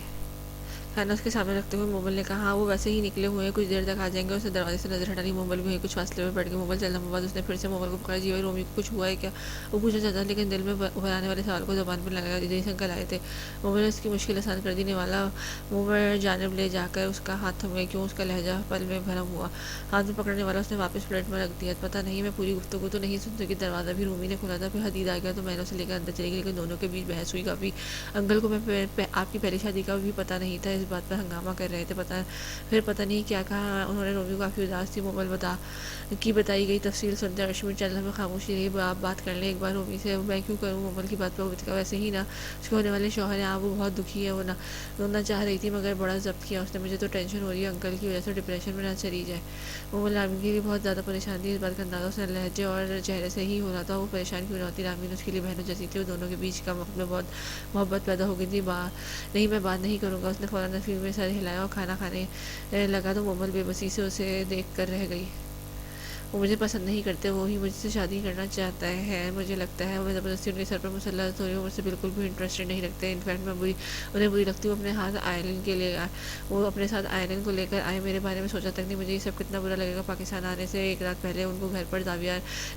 کھانا اس کے سامنے رکھتے ہوئے مومل نے کہا. ہاں, وہ ویسے ہی نکلے ہوئے ہیں, کچھ دیر تک آ جائیں گے. اس نے دروازے سے نظر ہٹانی. مومل بھی کچھ فاصلے میں بیٹھ گئے. مومل چلنے کے بعد اس نے پھر سے مومل کو پکڑا. جی بھائی, رومی کو کچھ ہوا ہے کیا؟ وہ پوچھنا چاہتا, لیکن دل میں ابھر آنے والے سوال کو زبان پر لگایا. ادریس انکل آئے تھے. مومل نے اس کی مشکل آسان کر دی. نوالا مومل جانب لے جا کر اس کا ہاتھ تھم گیا. کیوں؟ اس کا لہجہ پل میں بھرم ہوا. ہاتھ میں پکڑنے والا اس نے واپس پلیٹ میں رکھ دیا. پتہ نہیں, میں پوری گفتگو تو نہیں سن سکی. دروازہ بھی رومی نے کھولا تھا. پھر حدید آ گیا تو میں نے اسے لے کر اندر چلی گئی, لیکن دونوں کے بیچ بحث ہوئی کافی. انکل کو میں آپ کی پہلی شادی کا بھی پتہ نہیں تھا. اس بات پر ہنگامہ کر رہے تھے. پھر پتہ نہیں کیا کہا انہوں نے. رومی کافی اداس تھی. مومل کی بتائی گئی تفصیل سنتے ارشمیر چل ہمیں خاموشی رہی. آپ بات کر لیں ایک بار رومی سے. میں کیوں کروں؟ مومل کی بات پر ویسے ہی نا, اس کے ہونے والے شوہر ہیں آپ, وہ بہت دکھی ہے. وہ رونا چاہ رہی تھی, مگر بڑا ضبط کیا اس نے. مجھے تو ٹینشن ہو رہی ہے انکل کی وجہ سے ڈپریشن میں نہ چلی جائے. مومل رامین کے لیے بہت زیادہ پریشان تھی. اس بات کا اندازہ اس نے لہجے اور چہرے سے ہی ہو رہا تھا. وہ پریشان کیوں نہ ہوتی, رامین اس کے لیے بہنوں جیسی تھی. وہ دونوں کے بیچ کا وقت میں بہت محبت پیدا ہو گئی تھی. نہیں, میں بات نہیں کروں گا. اس نے فوراً نفی میں سر ہلایا اور کھانا کھانے لگا. تو مومل بے بسی سے اسے دیکھ کر رہ گئی. وہ مجھے پسند نہیں کرتے, وہی مجھ سے شادی کرنا چاہتا ہے. مجھے لگتا ہے میں زبردستی ان کے سر پر مسلط ہو رہی ہوں. مجھ سے بالکل بھی انٹرسٹڈ نہیں رکھتے. انفیکٹ میں انہیں بری لگتی ہوں. وہ اپنے ساتھ آئرن کو لے کر آئے. میرے بارے میں سوچا تک نہیں. مجھے یہ سب کتنا برا لگے گا. پاکستان آنے سے ایک رات پہلے ان کو گھر پر زاویہ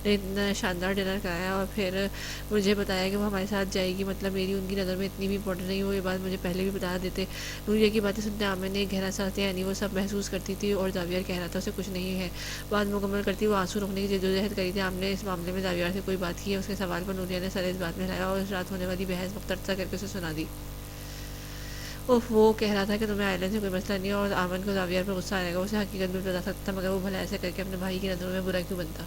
نے اتنا شاندار ڈنر کرایا اور پھر مجھے بتایا کہ وہ ہمارے ساتھ جائے گی. مطلب میری ان کی نظر میں اتنی بھی امپورٹنٹ نہیں. وہ یہ بات مجھے پہلے بھی بتا دیتے. نوریہ کی باتیں سنتے عامر نے ایک گہرا سانس لیا. یعنی وہ سب محسوس کرتی تھی اور زاویہ کہہ رہا تھا اسے کچھ نہیں ہے. بات مکمل کرتی وہ آنسو روکنے کی جدوجہد کری تھی. آپ نے اس معاملے میں زاویہ سے کوئی بات کی ہے؟ اس کے سوال پر نوریہ نے سر اس بات میں ہلایا اور اس رات ہونے والی بحث مختصر کر کے اسے سنا دی. وہ کہہ رہا تھا کہ تمہیں آئرلینڈ سے کوئی مسئلہ نہیں ہے اور آمن کو زاویہ پر غصہ آئے گا. اسے حقیقت بھی بتا سکتا تھا, مگر وہ بھلا ایسے کر کے اپنے بھائی کی نظروں میں برا کیوں بنتا.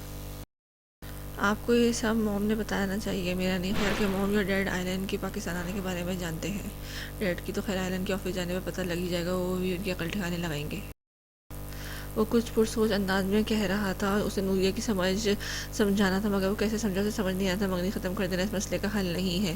آپ کو یہ سب موم نے بتانا چاہیے. میرا نہیں خیال کہ موم یا ڈیڈ آئرلینڈ کی پاکستان آنے کے بارے میں جانتے ہیں. ڈیڈ کی تو خیر آئرلینڈ کے آفس جانے پہ پتہ لگ ہی جائے گا. وہ بھی ان کی عقل ٹھکانے لگائیں گے. وہ کچھ پرسوچ انداز میں کہہ رہا تھا. اسے نوریہ کی سمجھانا تھا, مگر وہ کیسے سمجھا اسے سمجھ نہیں آتا. مغنی ختم کر دینا اس مسئلے کا حل نہیں ہے.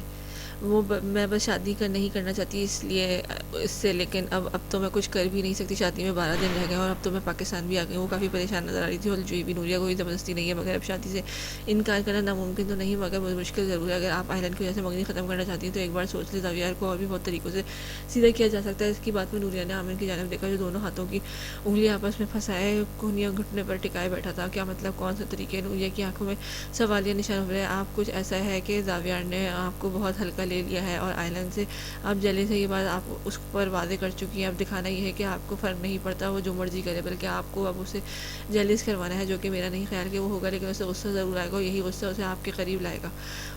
میں بس شادی نہیں کرنا چاہتی اس سے, لیکن اب تو میں کچھ کر بھی نہیں سکتی. شادی میں 12 دن رہ گئے اور اب تو میں پاکستان بھی آ گئی. وہ کافی پریشان نظر آ رہی تھی. اور جو بھی نوریہ کوئی زبردستی نہیں ہے, مگر اب شادی سے انکار کرنا ناممکن تو نہیں, مگر مشکل ضرور ہے. اگر آپ آئرلینڈ کی وجہ سے مغنی ختم کرنا چاہتی ہیں تو ایک بار سوچ لیں. زاویہ کو اور بھی بہت طریقوں سے سیدھا کیا جا سکتا ہے. اس کی بات میں نوریہ نے عامر کی جانب دیکھا, جو دونوں ہاتھوں کی انگلیاں آپس میں پھنسائے کونیاں گھٹنے پر ٹکائے بیٹھا تھا. کیا مطلب؟ کون سے طریقے؟ نوریہ کی آنکھوں میں سوالیہ نشان ہو رہے. آپ کچھ ایسا ہے کہ زاویہ نے آپ کو بہت ہلکا لے لیا ہے اور آئلینڈ سے آپ جیلس ہے، یہ بات آپ اس پر واضح کر چکی ہیں. اب دکھانا یہ ہے کہ آپ کو فرق نہیں پڑتا وہ جو مرضی کرے، بلکہ آپ کو اب اسے جیلس کروانا ہے، جو کہ میرا نہیں خیال کہ وہ ہوگا، لیکن اسے غصہ ضرور آئے گا اور یہی غصہ اسے آپ کے قریب لائے گا.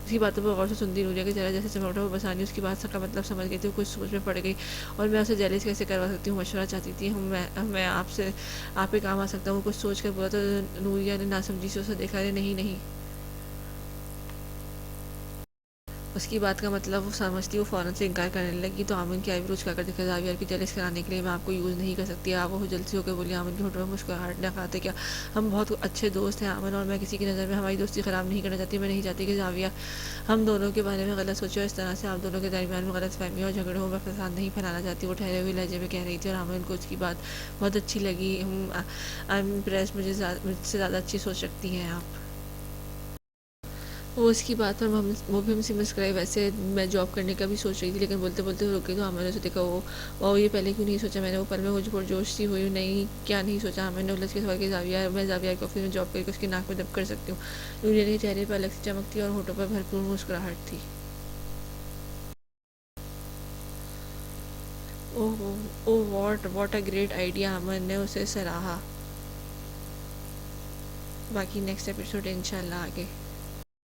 اس کی باتوں پر غور سے سنتی نوریا کے چہرہ جیسے چمک اٹھا. وہ بسانی اس کی بات کا مطلب سمجھ گئی تھی. وہ کچھ سوچ میں پڑ گئی اور میں اسے جیلس کیسے کروا سکتی ہوں مشورہ چاہتی تھی. میں آپ کے کام آ سکتا ہوں. کچھ سوچ کر بولا تو نوریا نے ناسمجھی سے اسے دیکھا. نہیں نہیں، اس کی بات کا مطلب وہ سمجھتی. وہ فوراً سے انکار کرنے لگی تو آمن کی آئی بروچ کا کر دکھا. زاویہ کی جیلس کرانے کے لیے میں آپ کو یوز نہیں کر سکتی. آپ وہ جلدی ہو کے بولی. آمن کی ہونٹوں میں مسکراہٹ نہ کھاتے کیا ہم بہت اچھے دوست ہیں آمن، اور میں کسی کی نظر میں ہماری دوستی خراب نہیں کرنا چاہتی. میں نہیں چاہتی کہ زاویہ ہم دونوں کے بارے میں غلط سوچے اور اس طرح سے آپ دونوں کے درمیان میں غلط فہمی اور جھگڑوں میں فساد نہیں پھیلانا چاہتی. وہ ٹھہرے ہوئے لہجے میں کہہ رہی تھی اور آمن کو اس کی بات بہت اچھی لگی. I am impressed. مجھ سے زیادہ اچھی سوچ رکھتی ہیں آپ. وہ اس کی بات پر مبہم سی مسکرائی. ویسے میں جاب کرنے کا بھی سوچ رہی تھی، لیکن بولتے بولتے رک گئی. تو ہم نے اسے دیکھا. وہ یہ پہلے کیوں نہیں سوچا میں نے. وہ پل میں مجھ پرجوش سی ہوئی. نہیں کیا نہیں سوچا. ہم نے الجھ کے سوال کیا. زاویہ میں زاویہ کے آفس میں جاب کر کے اس کی ناک میں دب کر سکتی ہوں. نوریا کے چہرے پر الگ سی چمک تھی اور ہونٹوں پر بھرپور مسکراہٹ تھی. اوہ واٹ اے گریٹ آئیڈیا. امن نے اسے سراہا. باقی نیکسٹ ایپیسوڈ انشاءاللہ آگے.